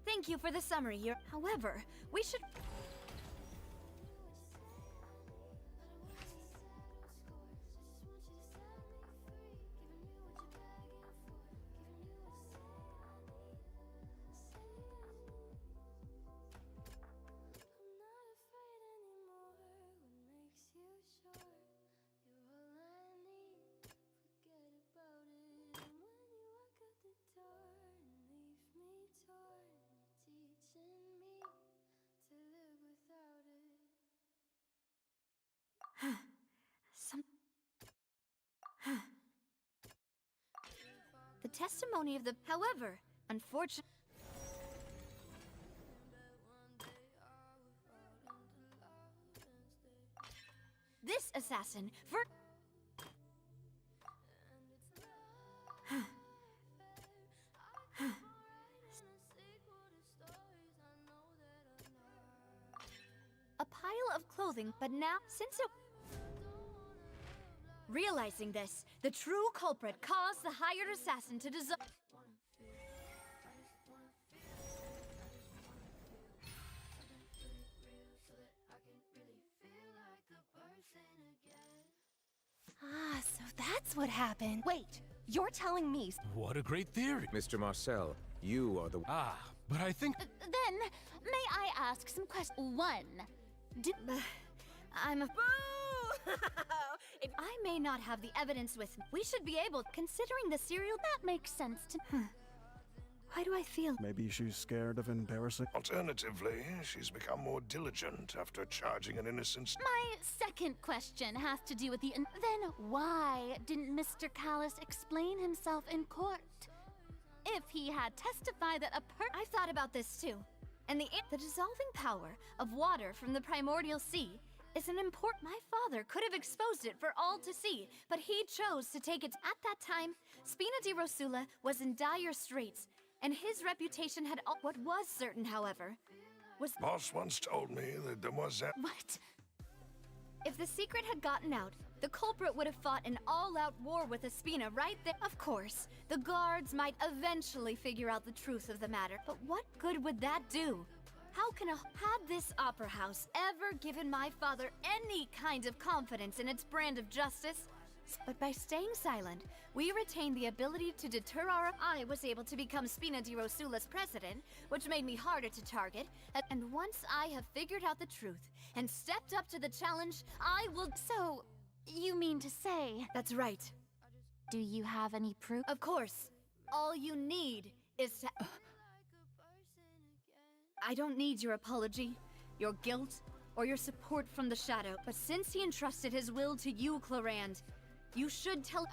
Thank you for the summary, However, we should... The testimony of the... However, unfortunately... This assassin, a pile of clothing, but now, since it... Realizing this, the true culprit caused the hired assassin to dissolve... Ah, so that's what happened. Wait, you're telling me... What a great theory. Mr. Marcel, you are the... But I think... Then, may I ask some questions? One, I'm a boo! If I may not have the evidence with me, we should be able, considering the serial, that makes sense to me. Why do I feel? Maybe she's scared of embarrassing. Alternatively, she's become more diligent after charging an innocent... My second question has to do with the... Then why didn't Mr. Callis explain himself in court? If he had testified that I've thought about this too. And the dissolving power of water from the primordial sea is an important... My father could have exposed it for all to see, but he chose to take it. At that time, Spina di Rosula was in dire straits, and his reputation had what was certain, however, was... Boss once told me that Demoiselle... What? If the secret had gotten out, the culprit would have fought an all-out war with Espina right there. Of course, the guards might eventually figure out the truth of the matter, but what good would that do? How can had this opera house ever given my father any kind of confidence in its brand of justice? But by staying silent, we retained the ability to deter our... I was able to become Spina di Rosula's president, which made me harder to target. And once I have figured out the truth and stepped up to the challenge, I will... So, you mean to say... That's right. Do you have any proof? Of course. All you need is to... I don't need your apology, your guilt, or your support from the Shadow. But since he entrusted his will to you, Clarand, you should tell...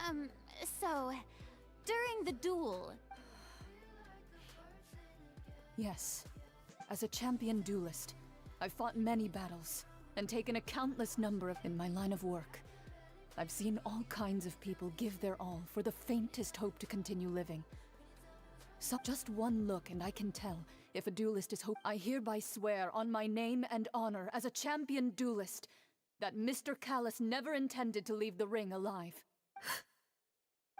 So, during the duel... Yes. As a champion duelist, I've fought many battles, and taken a countless number of in my line of work. I've seen all kinds of people give their all for the faintest hope to continue living. So just one look and I can tell if a duelist is hope. I hereby swear on my name and honor as a champion duelist that Mr. Callis never intended to leave the ring alive.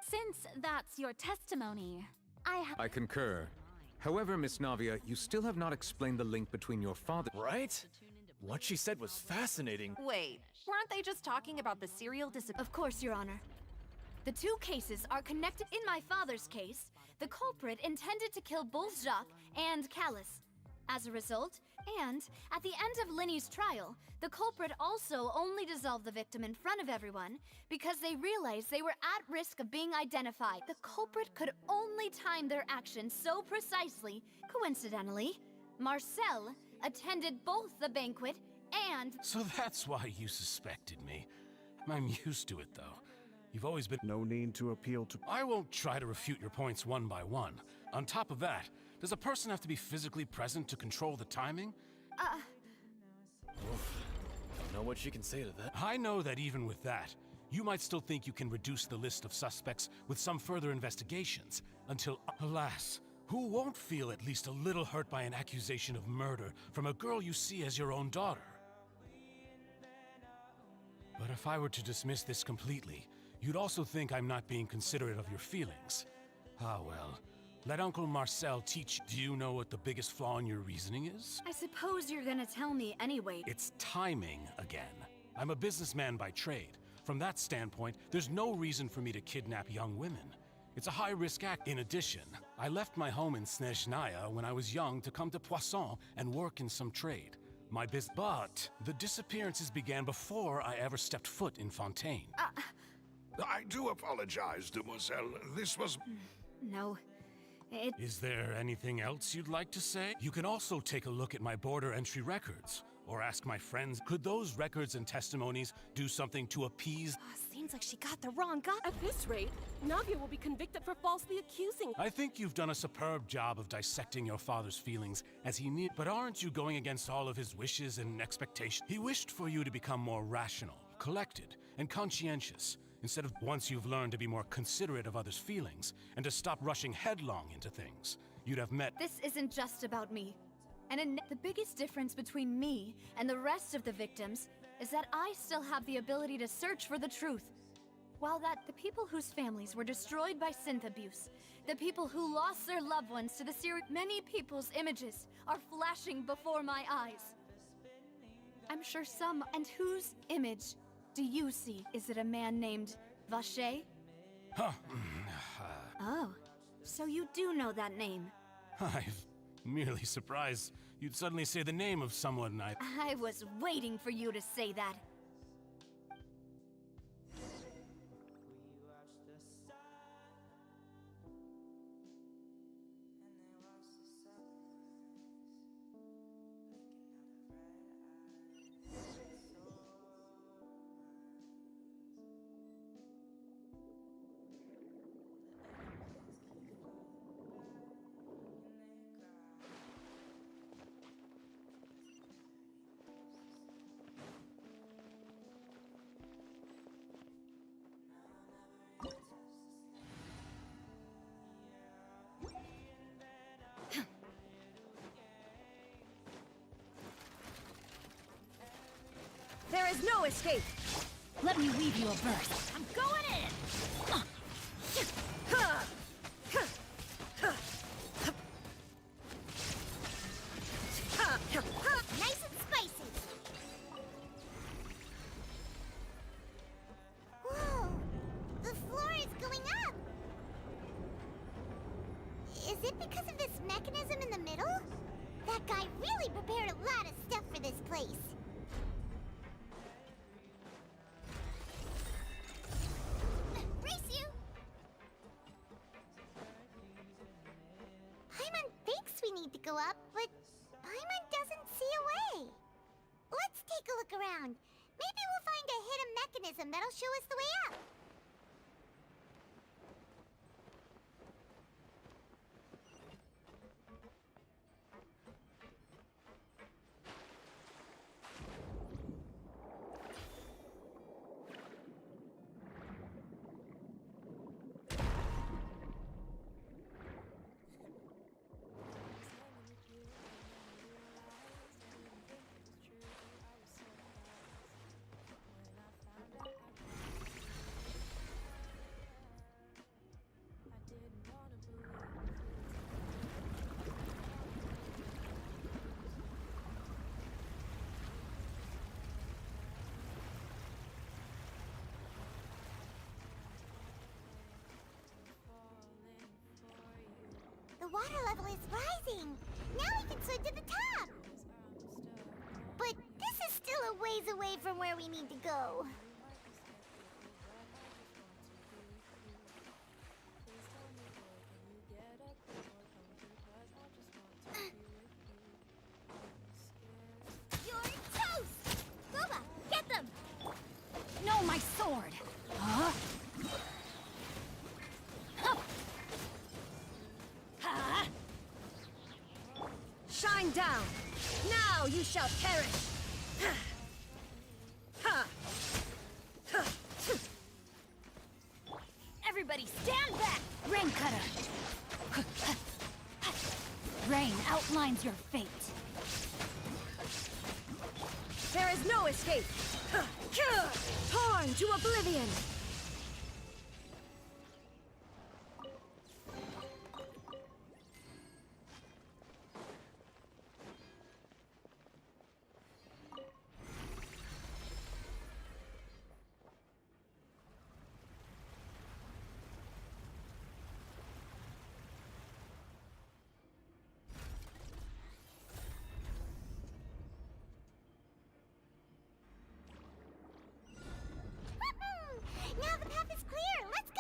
Since that's your testimony, I concur. However, Miss Navia, you still have not explained the link between your father... Right? What she said was fascinating. Wait, weren't they just talking about the serial Of course, Your Honor. The two cases are connected. In my father's case, the culprit intended to kill both Jacques and Callis. As a result, and at the end of Linny's trial, the culprit also only dissolved the victim in front of everyone because they realized they were at risk of being identified. The culprit could only time their actions so precisely. Coincidentally, Marcel attended both the banquet and... So that's why you suspected me. I'm used to it, though. You've always been... No need to appeal to... I won't try to refute your points one by one. On top of that, does a person have to be physically present to control the timing? Don't know what she can say to that. I know that even with that, you might still think you can reduce the list of suspects with some further investigations, until, alas, who won't feel at least a little hurt by an accusation of murder from a girl you see as your own daughter? But if I were to dismiss this completely, you'd also think I'm not being considerate of your feelings. Ah well, let Uncle Marcel teach you. Do you know what the biggest flaw in your reasoning is? I suppose you're gonna tell me anyway. It's timing again. I'm a businessman by trade. From that standpoint, there's no reason for me to kidnap young women. It's a high-risk act. In addition, I left my home in Snezhnaya when I was young to come to Poisson and work in some trade. But the disappearances began before I ever stepped foot in Fontaine. I do apologize, Demoiselle. This was... No. Is there anything else you'd like to say? You can also take a look at my border entry records, or ask my friends. Could those records and testimonies do something to appease? Seems like she got the wrong guy. At this rate, Navia will be convicted for falsely accusing. I think you've done a superb job of dissecting your father's feelings as he need. But aren't you going against all of his wishes and expectations? He wished for you to become more rational, collected, and conscientious. Instead of once you've learned to be more considerate of others' feelings and to stop rushing headlong into things, you'd have met... This isn't just about me. And the biggest difference between me and the rest of the victims is that I still have the ability to search for the truth. While that the people whose families were destroyed by synth abuse, the people who lost their loved ones to the series, many people's images are flashing before my eyes. I'm sure some... And whose image do you see? Is it a man named Vacher? Huh. Oh, so you do know that name. I've Merely surprised you'd suddenly say the name of someone I... I was waiting for you to say that. There is no escape! Let me weave you a verse. I'm going in! Nice and spicy! Whoa! The floor is going up! Is it because of this mechanism in the middle? That guy really prepared a lot of stuff for this place. Race you! Paimon thinks we need to go up, but Paimon doesn't see a way. Let's take a look around. Maybe we'll find a hidden mechanism that'll show us the way up. The water level is rising. Now we can swim to the top. But this is still a ways away from where we need to go. You're toast! Boba, get them! No, my sword! Huh? Shine down! Now you shall perish! Everybody stand back! Rain cutter! Rain outlines your fate. There is no escape! Torn to oblivion! Now the path is clear! Let's go!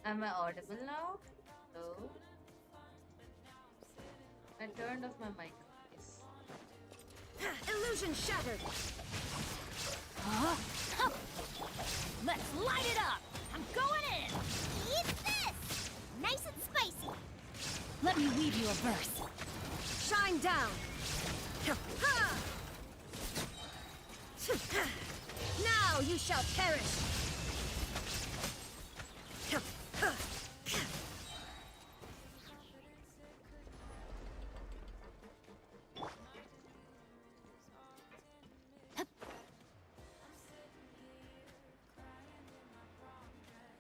Am I audible now? No. I turned off my mic. Yes. Illusion shattered! Huh? Let's light it up! I'm going in! Eat this! Nice and spicy! Let me weave you a verse. Shine down! Now you shall perish!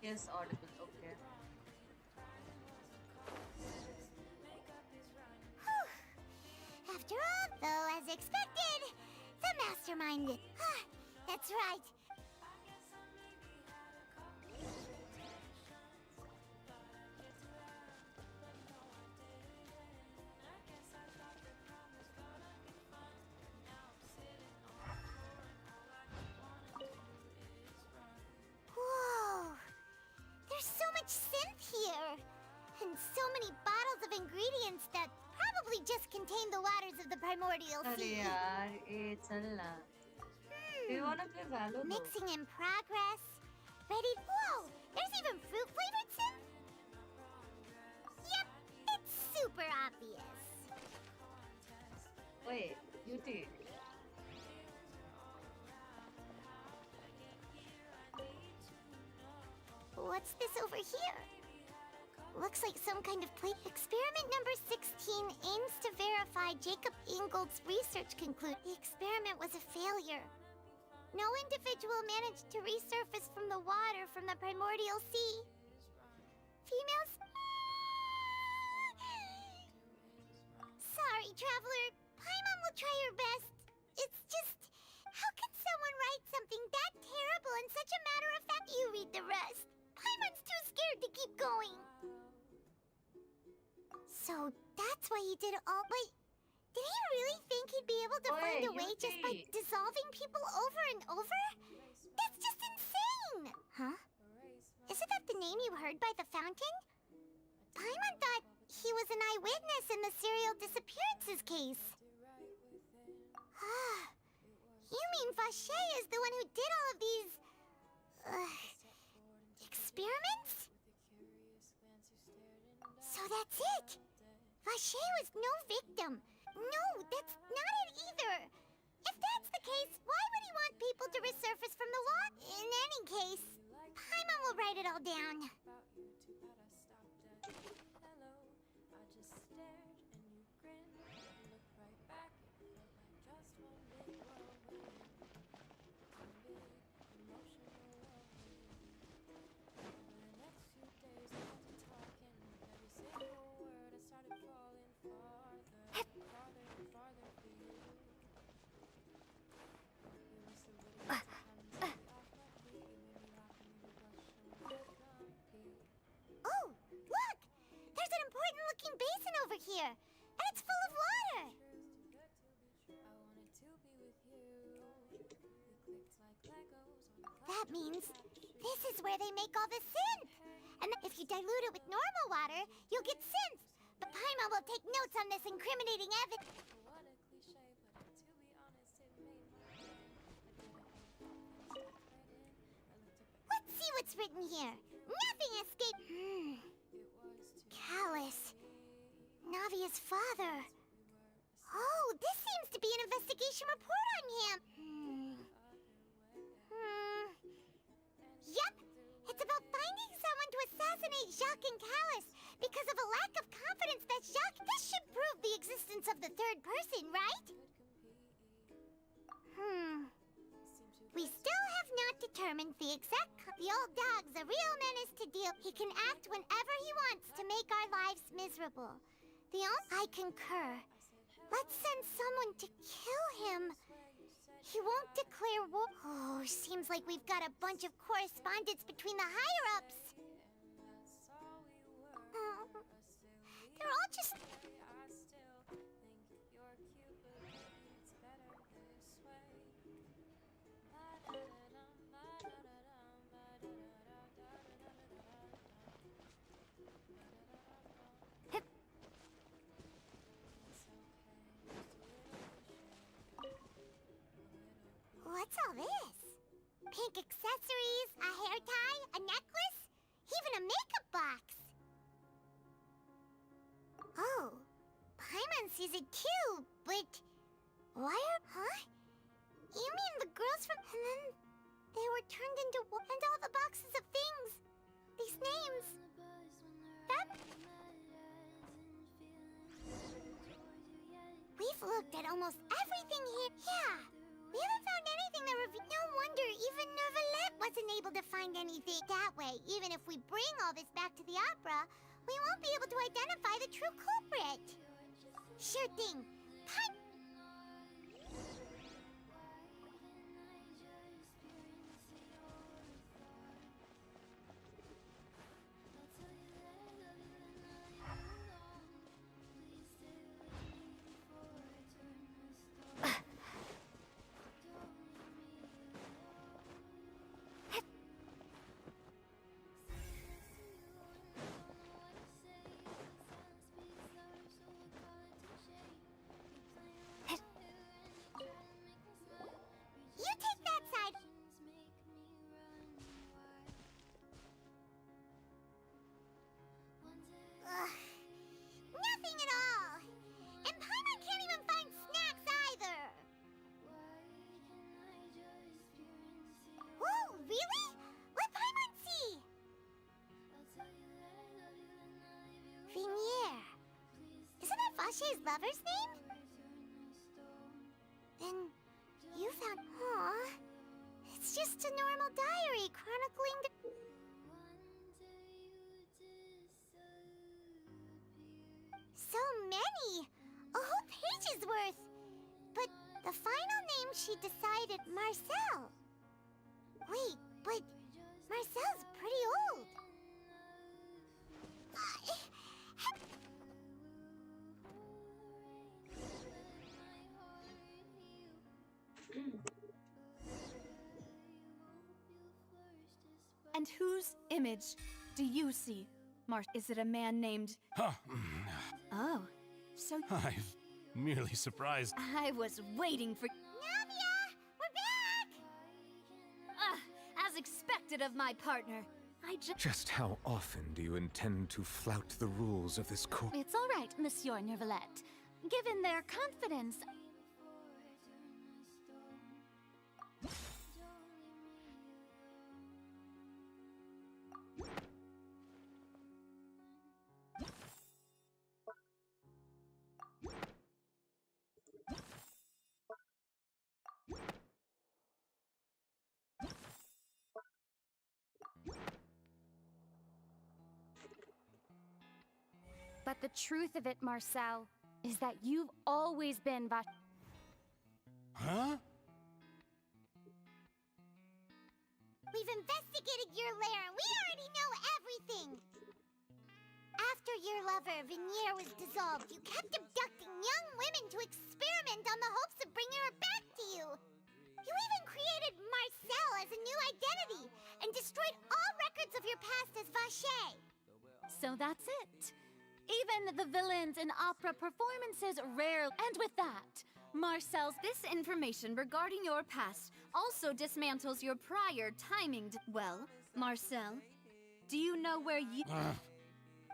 Yes, audible. Okay. After all, though, as expected, the mastermind did. That's right. Whoa! There's so much synth here! And so many bottles of ingredients that probably just contain the waters of the primordial अरे sea. यार ये चलना. Do you wanna play Valo? Mixing in progress. Ready? Whoa! There's even fruit flavored synth? Yep, it's super obvious. Wait, Yuti. What's this over here? Looks like some kind of plate. Experiment number 16 aims to verify Jacob Ingold's research conclude. The experiment was a failure. No individual managed to resurface from the water from the primordial sea. Females? Sorry, traveler. Paimon will try her best. It's just, how can someone write something that terrible in such a matter-of-fact? You read the rest. Paimon's too scared to keep going. So that's why he did it all. But did he really think he'd be able to find a way just by dissolving people over and over? That's just insane! Huh? Isn't that the name you heard by the fountain? Paimon thought he was an eyewitness in the serial disappearances case. You mean Vache is the one who did all of these... experiments? So that's it! Vache was no victim. No, that's not it either. If that's the case, why would he want people to resurface from the water? In any case, Paimon will write it all down. Oh, look! There's an important-looking basin over here, and it's full of water. That means this is where they make all the synth. And if you dilute it with normal water, you'll get synth. But Paimon will take notes on this incriminating evidence. Let's see what's written here. Nothing escaped. Callus. Navia's father. Oh, this seems to be an investigation report on him. Yep. It's about finding someone to assassinate Jacques and Callus because of a lack of confidence that Jacques... This should prove the existence of the third person, right? We still have not determined the exact... The old dog's a real menace to deal. He can act whenever he wants to make our lives miserable. I concur. Let's send someone to kill him. He won't declare war. Oh, seems like we've got a bunch of correspondence between the higher-ups. They're all just... make accessories, a hair tie, a necklace, even a makeup box. Oh, Paimon sees it too, but why are... Huh? You mean the girls from... And then they were turned into... And all the boxes of things. These names. That... We've looked at almost everything here. Yeah. We haven't found anything that reveals... No wonder even Neuvillette wasn't able to find anything. That way, even if we bring all this back to the opera, we won't be able to identify the true culprit. Sure thing. You take that side. Ugh. Nothing at all. And Paimon can't even find snacks either. Whoa, really? Let Paimon see. Vignier. Isn't that Vache's lover's name? Then you found... Aw. It's just a normal diary chronicling the... So many! A whole page's worth! But the final name she decided, Marcel. Wait, but Marcel's pretty old. And whose image do you see? Is it a man named... Huh. Oh, so... I'm merely surprised. I was waiting for... Navia! We're back! As expected of my partner. Just how often do you intend to flout the rules of this court? It's all right, Monsieur Neuvillette. Given their confidence... But the truth of it, Marcel, is that you've always been Huh? We've investigated your lair and we already know everything! After your lover, Vignier, was dissolved, you kept abducting young women to experiment on the hopes of bringing her back to you! You even created Marcel as a new identity and destroyed all records of your past as Vache! So that's it. Even the villains in opera performances rarely... And with that, Marcel's... This information regarding your past also dismantles your prior timing... Well, Marcel, do you know where you...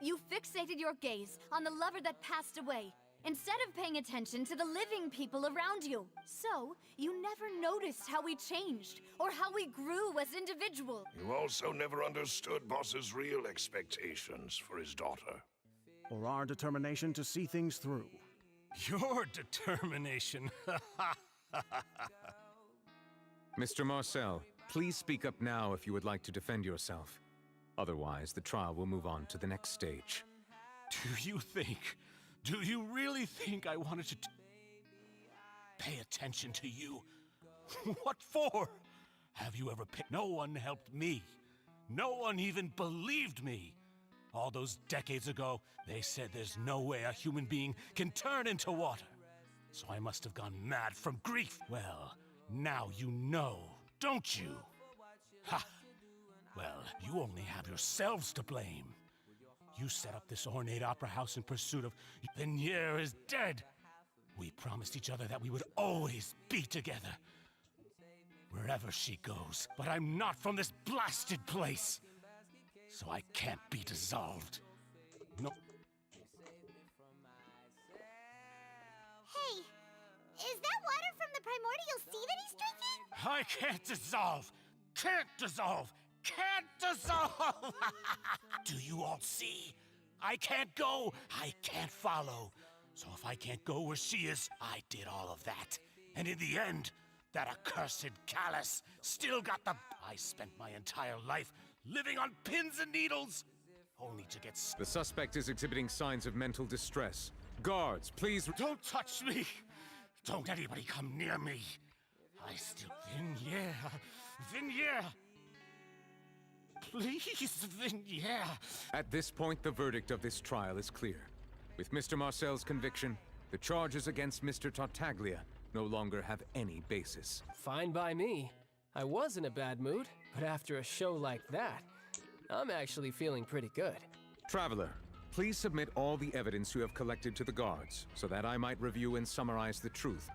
You fixated your gaze on the lover that passed away, instead of paying attention to the living people around you. So, you never noticed how we changed, or how we grew as individuals. You also never understood Boss's real expectations for his daughter. Or our determination to see things through. Your determination. Mr. Marcel, please speak up now if you would like to defend yourself. Otherwise, the trial will move on to the next stage. Do you really think I wanted to pay attention to you? What for? Have you ever paid? No one helped me. No one even believed me. All those decades ago, they said there's no way a human being can turn into water. So I must have gone mad from grief. Well, now you know, don't you? Ha! Well, you only have yourselves to blame. You set up this ornate opera house in pursuit of... Vignier is dead! We promised each other that we would always be together. wherever she goes. But I'm not from this blasted place, so I can't be dissolved. No. Hey, is that water from the primordial sea that he's drinking? I can't dissolve! Can't dissolve! Can't dissolve! Do you all see? I can't go, I can't follow. So if I can't go where she is, I did all of that. And in the end, that accursed Callus still got the... I spent my entire life living on pins and needles, only to get... The suspect is exhibiting signs of mental distress. Guards, please... Don't touch me! Don't anybody come near me! I still... Vignier! Please, Vignier! At this point, the verdict of this trial is clear. With Mr. Marcel's conviction, the charges against Mr. Tartaglia no longer have any basis. Fine by me. I was in a bad mood, but after a show like that, I'm actually feeling pretty good. Traveler, please submit all the evidence you have collected to the guards, so that I might review and summarize the truth.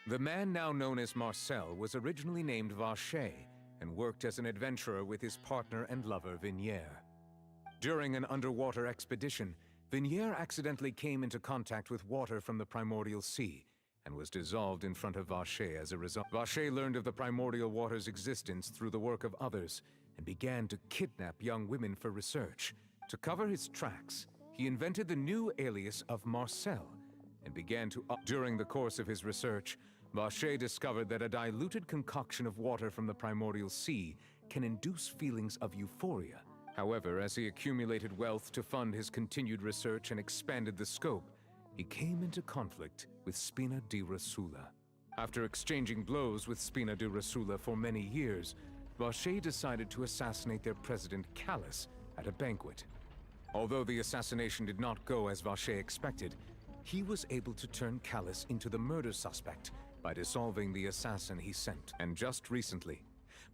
The man now known as Marcel was originally named Vacher and worked as an adventurer with his partner and lover Vignier. During an underwater expedition, Vignier accidentally came into contact with water from the primordial sea and was dissolved in front of Vacher as a result. Vacher learned of the primordial water's existence through the work of others and began to kidnap young women for research. To cover his tracks, he invented the new alias of Marcel and began to... During the course of his research, Vacher discovered that a diluted concoction of water from the primordial sea can induce feelings of euphoria. However, as he accumulated wealth to fund his continued research and expanded the scope, he came into conflict with Spina di Rosula. After exchanging blows with Spina di Rosula for many years, Vacher decided to assassinate their president Callus at a banquet. Although the assassination did not go as Vacher expected, he was able to turn Callus into the murder suspect by dissolving the assassin he sent. And just recently,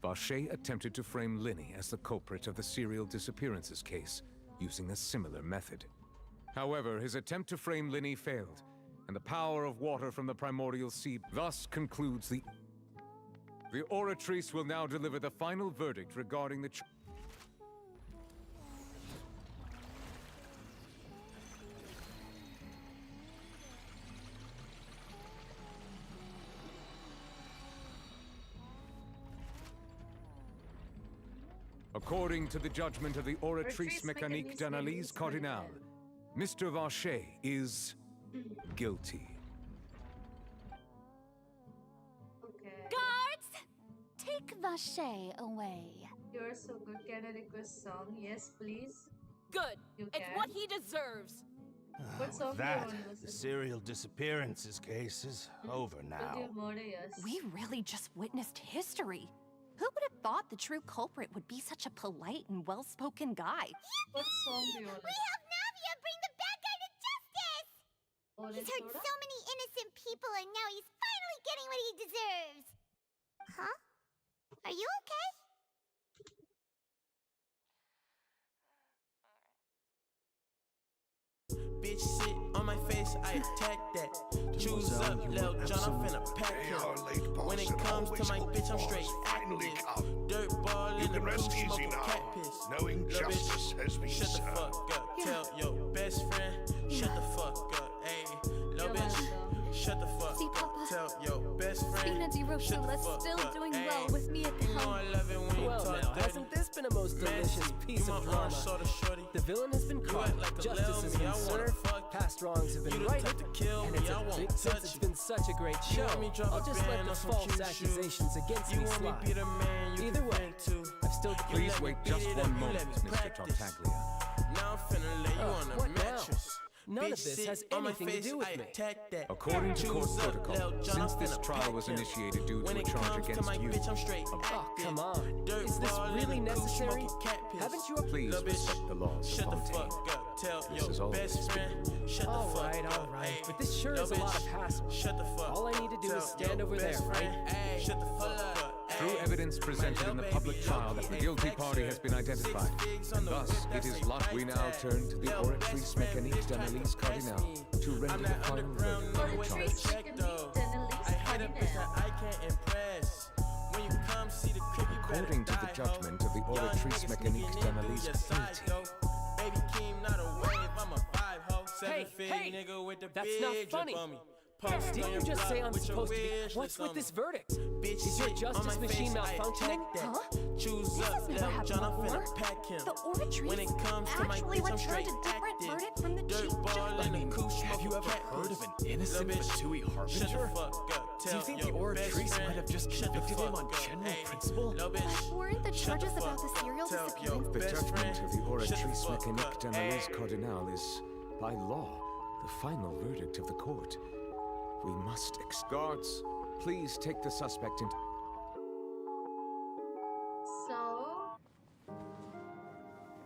Vacher attempted to frame Linny as the culprit of the serial disappearances case, using a similar method. However, his attempt to frame Linny failed, and the power of water from the primordial sea thus concludes the... The Oratrice will now deliver the final verdict regarding the... According to the judgment of the Oratrice Mécanique d'Analyse Cardinale, Mr. Vacher is guilty. Guards! Take Vacher away. You're so good. Can I request song? Yes, please. Good. You It's can. what he deserves. What song do you That, want to the listen? serial disappearances case is over now. We really just witnessed history. Who would have thought the true culprit would be such a polite and well-spoken guy? What song do you want to We have Navia bring the bad guy to justice! He's hurt so many innocent people and now he's finally getting what he deserves! Huh? Are you okay? Bitch sit on my face, I attack that. Choose up, Lil John, I'm finna pack him. When it comes to my bitch, I'm straight active. Dirt ball in the roof, smoking cat piss. Knowing Lil justice bitch, has been shut the served. fuck up. Tell your best friend, shut the fuck up. Ayy, lil bitch, shut the fuck See, up. Papa, Tell your best friend, Spina di shut the Rosula's fuck still up. doing Ayy, well with me at you know home. I love it when you Well talk now, dirty. hasn't this been a most delicious piece of drama? The villain has been caught, like a justice lil has me, been I wanna served, fuck past wrongs have you been the righted, type to kill and me, it's I a won't big, touch since it's been such a great You show, want me drop I'll a just let band the on some false cute accusations shoes. against You me want me slide. be the man you Either can way, vent to. I've still got You Please let me wait beat just it one up, you moment, let me Mr. practice. Tartaglia. Now I'm finna lay you on a what now? mattress. None of Bitch, this sit has on my anything to face, do with I me. attack that. According to court Choose up, protocol, Lil John, since I'm this finna trial pack was him. initiated due to When a it charge comes to against my you... bitch, I'm straight Oh, active. come on. Dirt Is this ball in really the coupe, necessary? smoking cat piss. Haven't you... Please Lil bitch, respect the laws of shut the Fontaine. fuck up. Tell This has your always best been friend, shut the All fuck right, up. but this sure Lil is a lot bitch, of hassle. Shut the fuck All I need to do up. is stand Tell over your there, best right? friend, shut the fuck up. Through evidence presented in the public trial, the guilty party has been identified, and thus it is luck we now turn to the Oratrice Mécanique d'Analyse Cardinale to render the final verdict on the charges. I a bitch that I can't impress. When you come see the crib, you better According to the die, judgment ho. of the Young Oratrice niggas Mécanique sneaking in through d'Analyse your side, guilty. though. Baby Keem, not a wave, I'm a vibe, ho. Hey, Seven-fig hey, nigga with the that's big not drip funny. on me. Post Didn't on you your just say block I'm with your supposed to be? wish What's list with on this me. verdict? Bitch, Is your shit, justice on my machine face, I malfunctioning? attack that. Huh? Choose This up, has never Lil happened Jon, I'm before. finna pack him. The Oratrice When it comes to my actually bitch, I'm returned straight a different active. verdict from the Dirt chief ball judge. in the coupe, Have you smoking ever cat heard of piss. an innocent Little bitch, Fatui shut the harbinger? fuck up. Do you Tell think your the best Oratrice friend, might have just shut the convicted him fuck on up. general Hey, principle? little bitch, But weren't the shut charges about the fuck serial up. Tell disappearance? your The best judgment friend, of the shut Oratrice fuck Mécanique up. d'Analyse Hey. Cardinal is, by law, the final verdict of the court. We must Guards, please take the suspect into... So,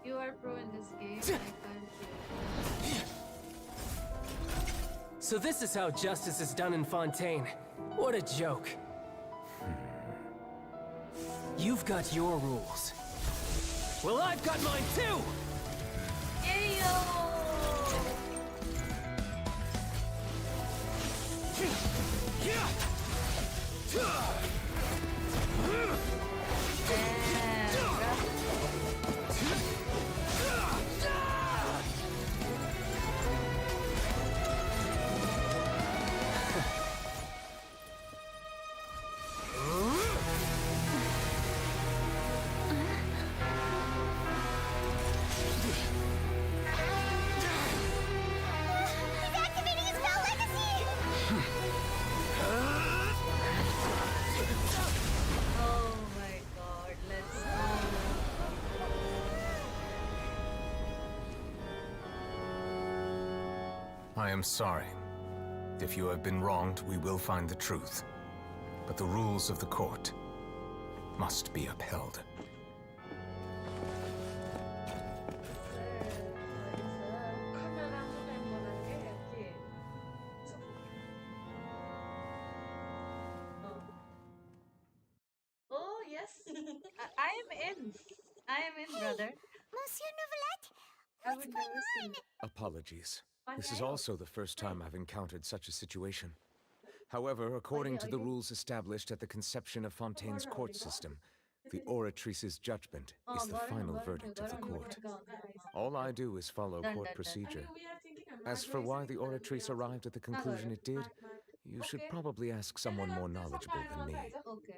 you are pro in this game. I can't. So this is how justice is done in Fontaine. What a joke. You've got your rules. Well, I've got mine too! Yayo! He's activating his spell legacy! Oh my god, let's go. I am sorry. If you have been wronged, we will find the truth. But the rules of the court must be upheld. Oh yes, I am in. I am in, brother. Monsieur Novelette, I what's would going never on? say. Apologies. This is Okay. also the first time I've encountered such a situation. However, according to the rules established at the conception of Fontaine's court system, the Oratrice's judgment is the final verdict of the court. All I do is follow court procedure. As for why the Oratrice arrived at the conclusion it did, you should probably ask someone more knowledgeable than me. Okay.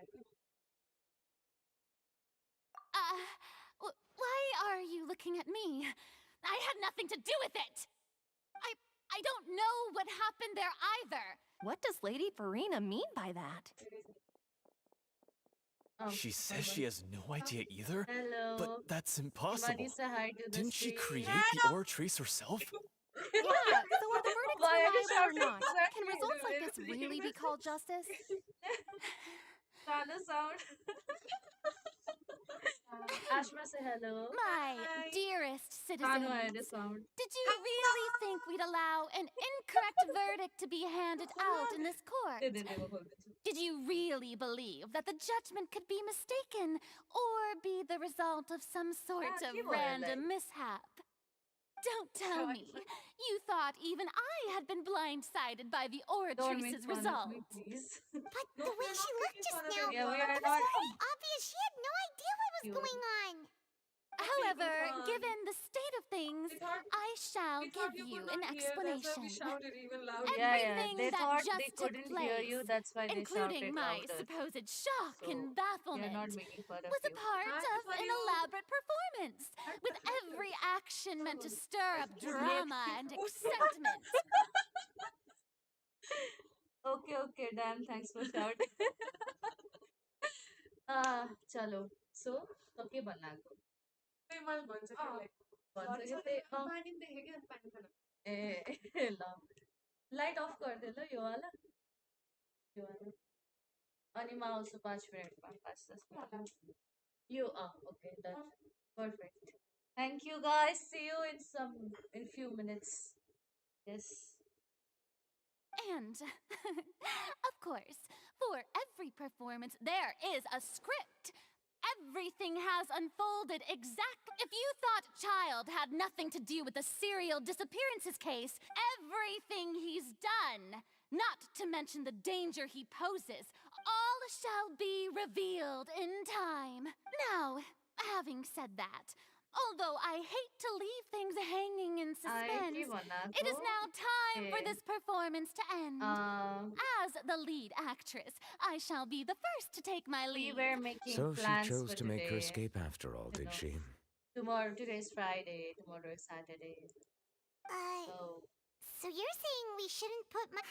Why are you looking at me? I had nothing to do with it! I don't know what happened there either! What does Lady Farina mean by that? She says she has no idea either? Hello. But that's impossible. Imani, say hi to the Didn't she stream. create the Oratrice herself? Yeah, so are the verdicts Why are you reliable or shouting not? exactly Can results the like way this the really be stream called justice? Tana sound. Ashma, say hello. My Hi. dearest Tanu had a citizens, sound. did you really think we'd allow an incorrect verdict to be handed out in this court? Did you really believe that the judgment could be mistaken or be the result of some sort of random mishap? Don't tell me. You thought even I had been blindsided by the Oratrice's result. But the way she looked just now, Yeah, we it are was not- very obvious she had no idea what was going on. However, given the state of things, I shall give you an explanation. Everything They that thought just they took couldn't place, hear you, that's why they including shouted my louder. supposed shock So, and You're bafflement, not making fun of was a you. part of an elaborate performance, with every action meant to stir up drama and excitement. Okay, damn, thanks for shouting. Chalo. So, okay, banna ko. Light of कर दे लो ये वाला अनि मैं आउँछु 5 मिनेटमा 5-10 minute you okay, done, perfect. Thank you guys, see you in few minutes. Yes. And, of course, for every performance, there is a script. Everything has unfolded exactly. If you thought Child had nothing to do with the serial disappearances case, everything he's done not to mention the danger he poses. All shall be revealed in time. Now, having said that, although I hate to leave things hanging in suspense, it is now time for this performance to end. As the lead actress, I shall be the first to take my leave. We were making So she plans chose for to make her today. escape after all, did she? Tomorrow, today's Friday. Tomorrow is Saturday. So you're saying we shouldn't put my...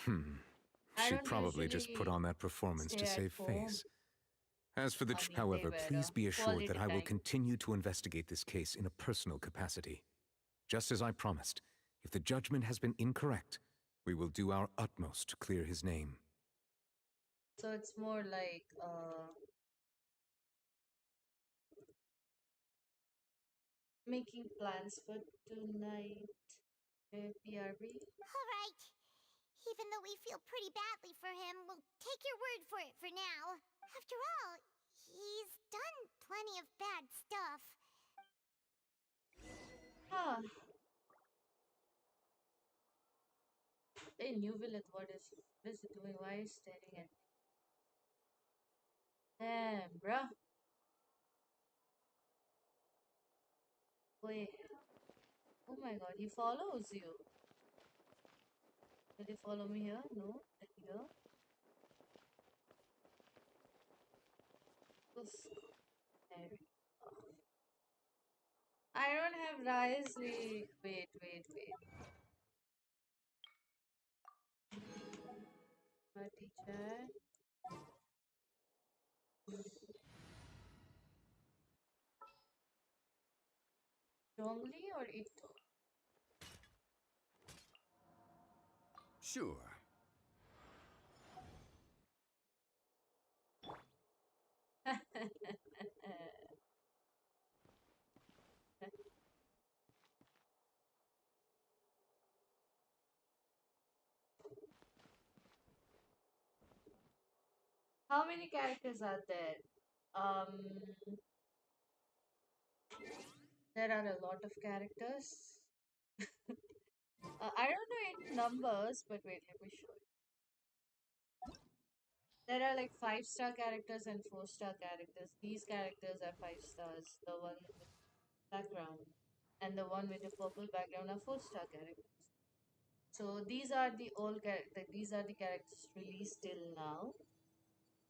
She'd probably just put on that performance to save face. As for the however, please be assured that I will continue to investigate this case in a personal capacity. Just as I promised, if the judgment has been incorrect, we will do our utmost to clear his name. So it's more like, making plans for tonight. PRB. Alright. Even though we feel pretty badly for him, we'll take your word for it for now. After all, he's done plenty of bad stuff. Huh. Hey, new villain, what is it doing? Why is it staring at me? Damn, bruh. Wait. Oh my god, he follows you. Did he follow me here? No. Did he go? There. I don't have rice. Wait. Party chat. Zhongli or Ito? Sure. How many characters are there? There are a lot of characters. I don't know in numbers, but wait, let me show you. There are like 5-star characters and 4-star characters. These characters are 5 stars. The one with the background and the one with the purple background are 4-star characters. So these are the these are the characters released till now.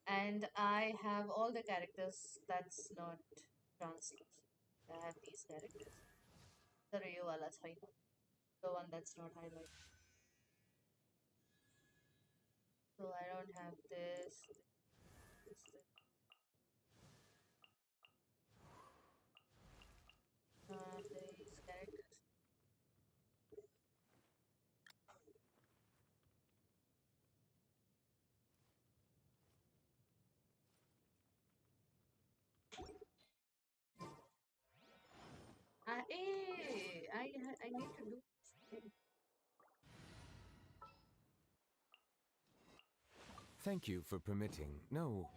And I have all the characters that's not translucent. I have these characters. The Rayo wala final. The one that's not highlighted. So I don't have this. These characters. I need to do this. Thank you for permitting. No.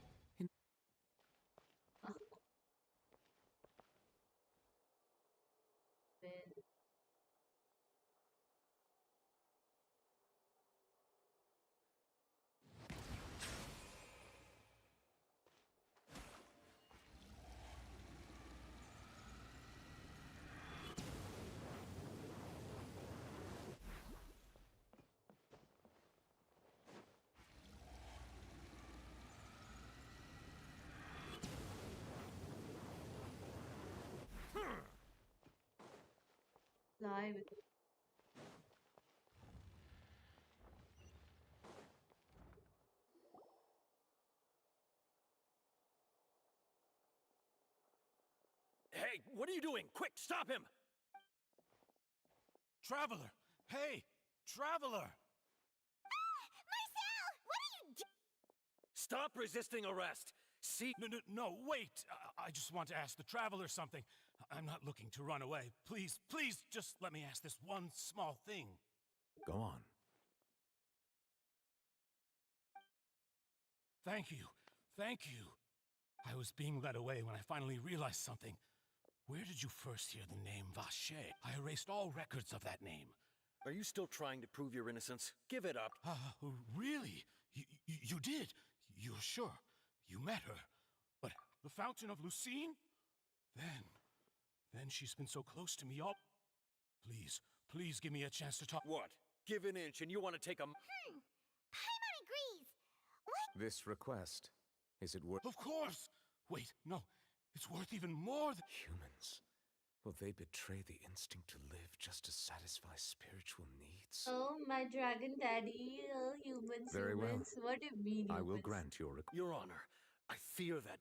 Fly with Hey, what are you doing? Quick, stop him! Traveler! Hey! Traveler! Marcel! What are you doing? Stop resisting arrest! See? No, wait! I just want to ask the Traveler something. I'm not looking to run away. Please, just let me ask this one small thing. Go on. Thank you. I was being led away when I finally realized something. Where did you first hear the name Vache? I erased all records of that name. Are you still trying to prove your innocence? Give it up. Really? You did? You're sure? You met her? But the Fountain of Lucine? Then she's been so close to me all... Please give me a chance to talk. What? Give an inch and you want to take a... Paimon agrees. What? This request, is it worth... Of course! Wait, no. It's worth even more than... Humans. Will they betray the instinct to live just to satisfy spiritual needs? Oh, my dragon daddy. Oh, humans, Very well. humans. What do you mean, I will humans? grant your request. Your Honor, I fear that...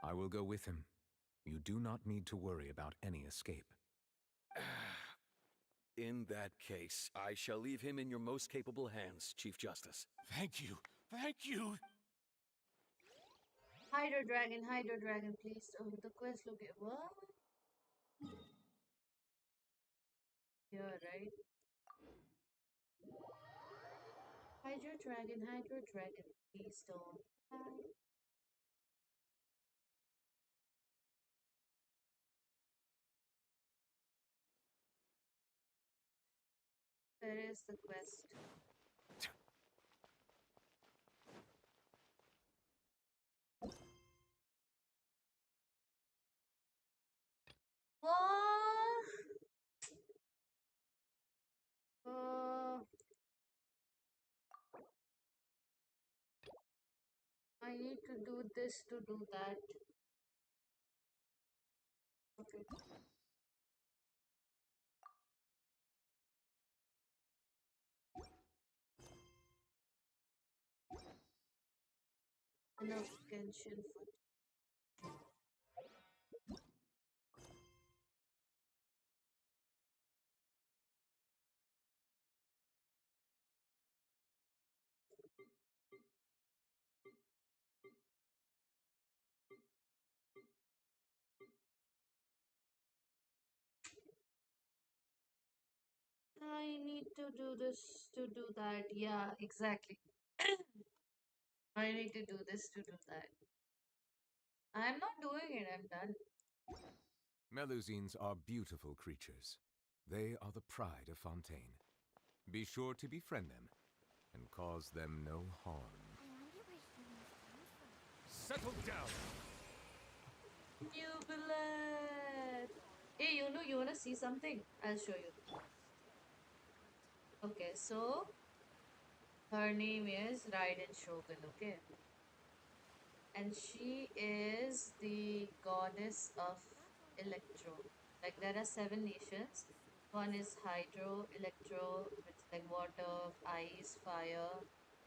I will go with him. You do not need to worry about any escape. In that case, I shall leave him in your most capable hands, Chief Justice. Thank you. Thank you. Hydro Dragon, please. Oh, the quest look at what? Yeah, right. Hydro Dragon, please don't die. Where is the quest? Oh! I need to do this to do that. Okay. Enough Genshin for... I need to do this to do that. Yeah, exactly. I need to do this to do that. I'm not doing it, I'm done. Melusines are beautiful creatures. They are the pride of Fontaine. Be sure to befriend them and cause them no harm. Settle down. New blood. Hey, you wanna see something? I'll show you. Okay, so her name is Raiden Shogun, okay? And she is the goddess of Electro. Like, there are 7 nations. One is Hydro, Electro, which is like water, ice, fire,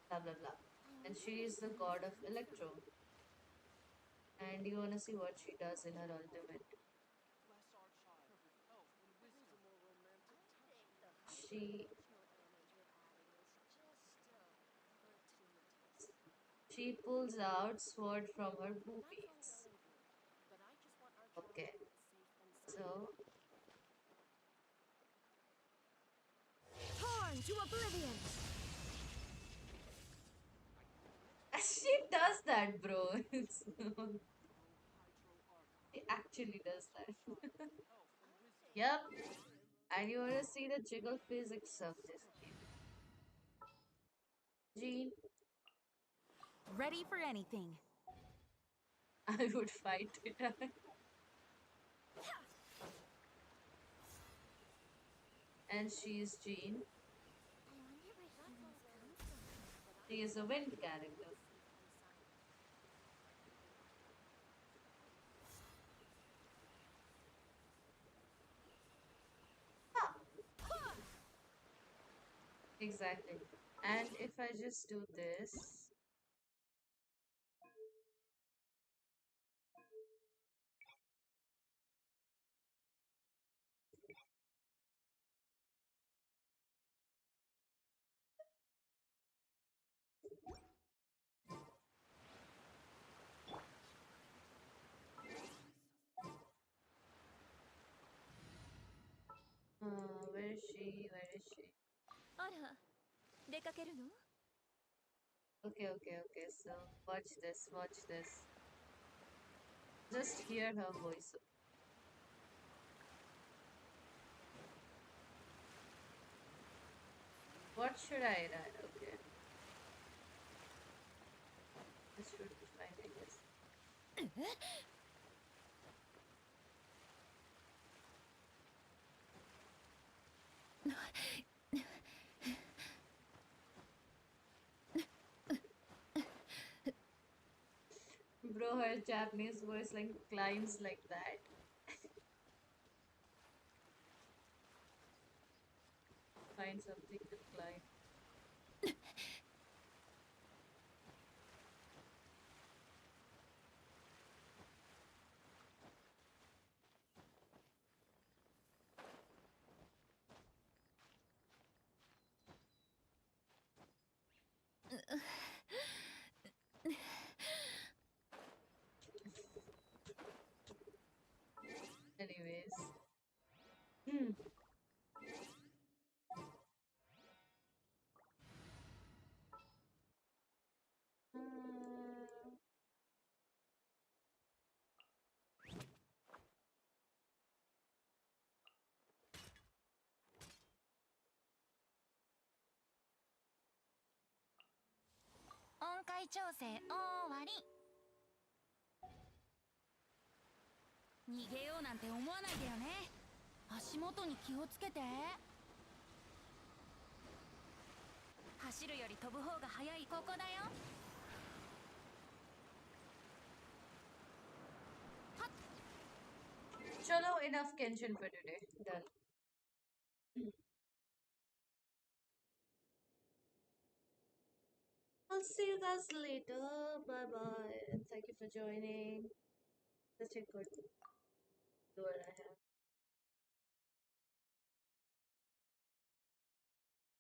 blah blah blah. And she is the god of Electro. And you wanna see what she does in her ultimate. She pulls out sword from her boobies. Okay. So Torn to oblivion. she does that, bro. She actually does that. Yep. And you wanna see the jiggle physics of this game. Jean. Ready for anything. I would fight it. And she is Jean. She is a wind character. Exactly. And if I just do this, where is she? Where is she? Okay. So watch this. Just hear her voice. What should I write? Okay. This should be fine, I guess. Bro, her Japanese voice like climbs like that. Find something to climb. Anyways. Chalo, enough Kenshin for today. Done. I'll see you guys later. Bye bye. And thank you for joining. Such a good lure I have.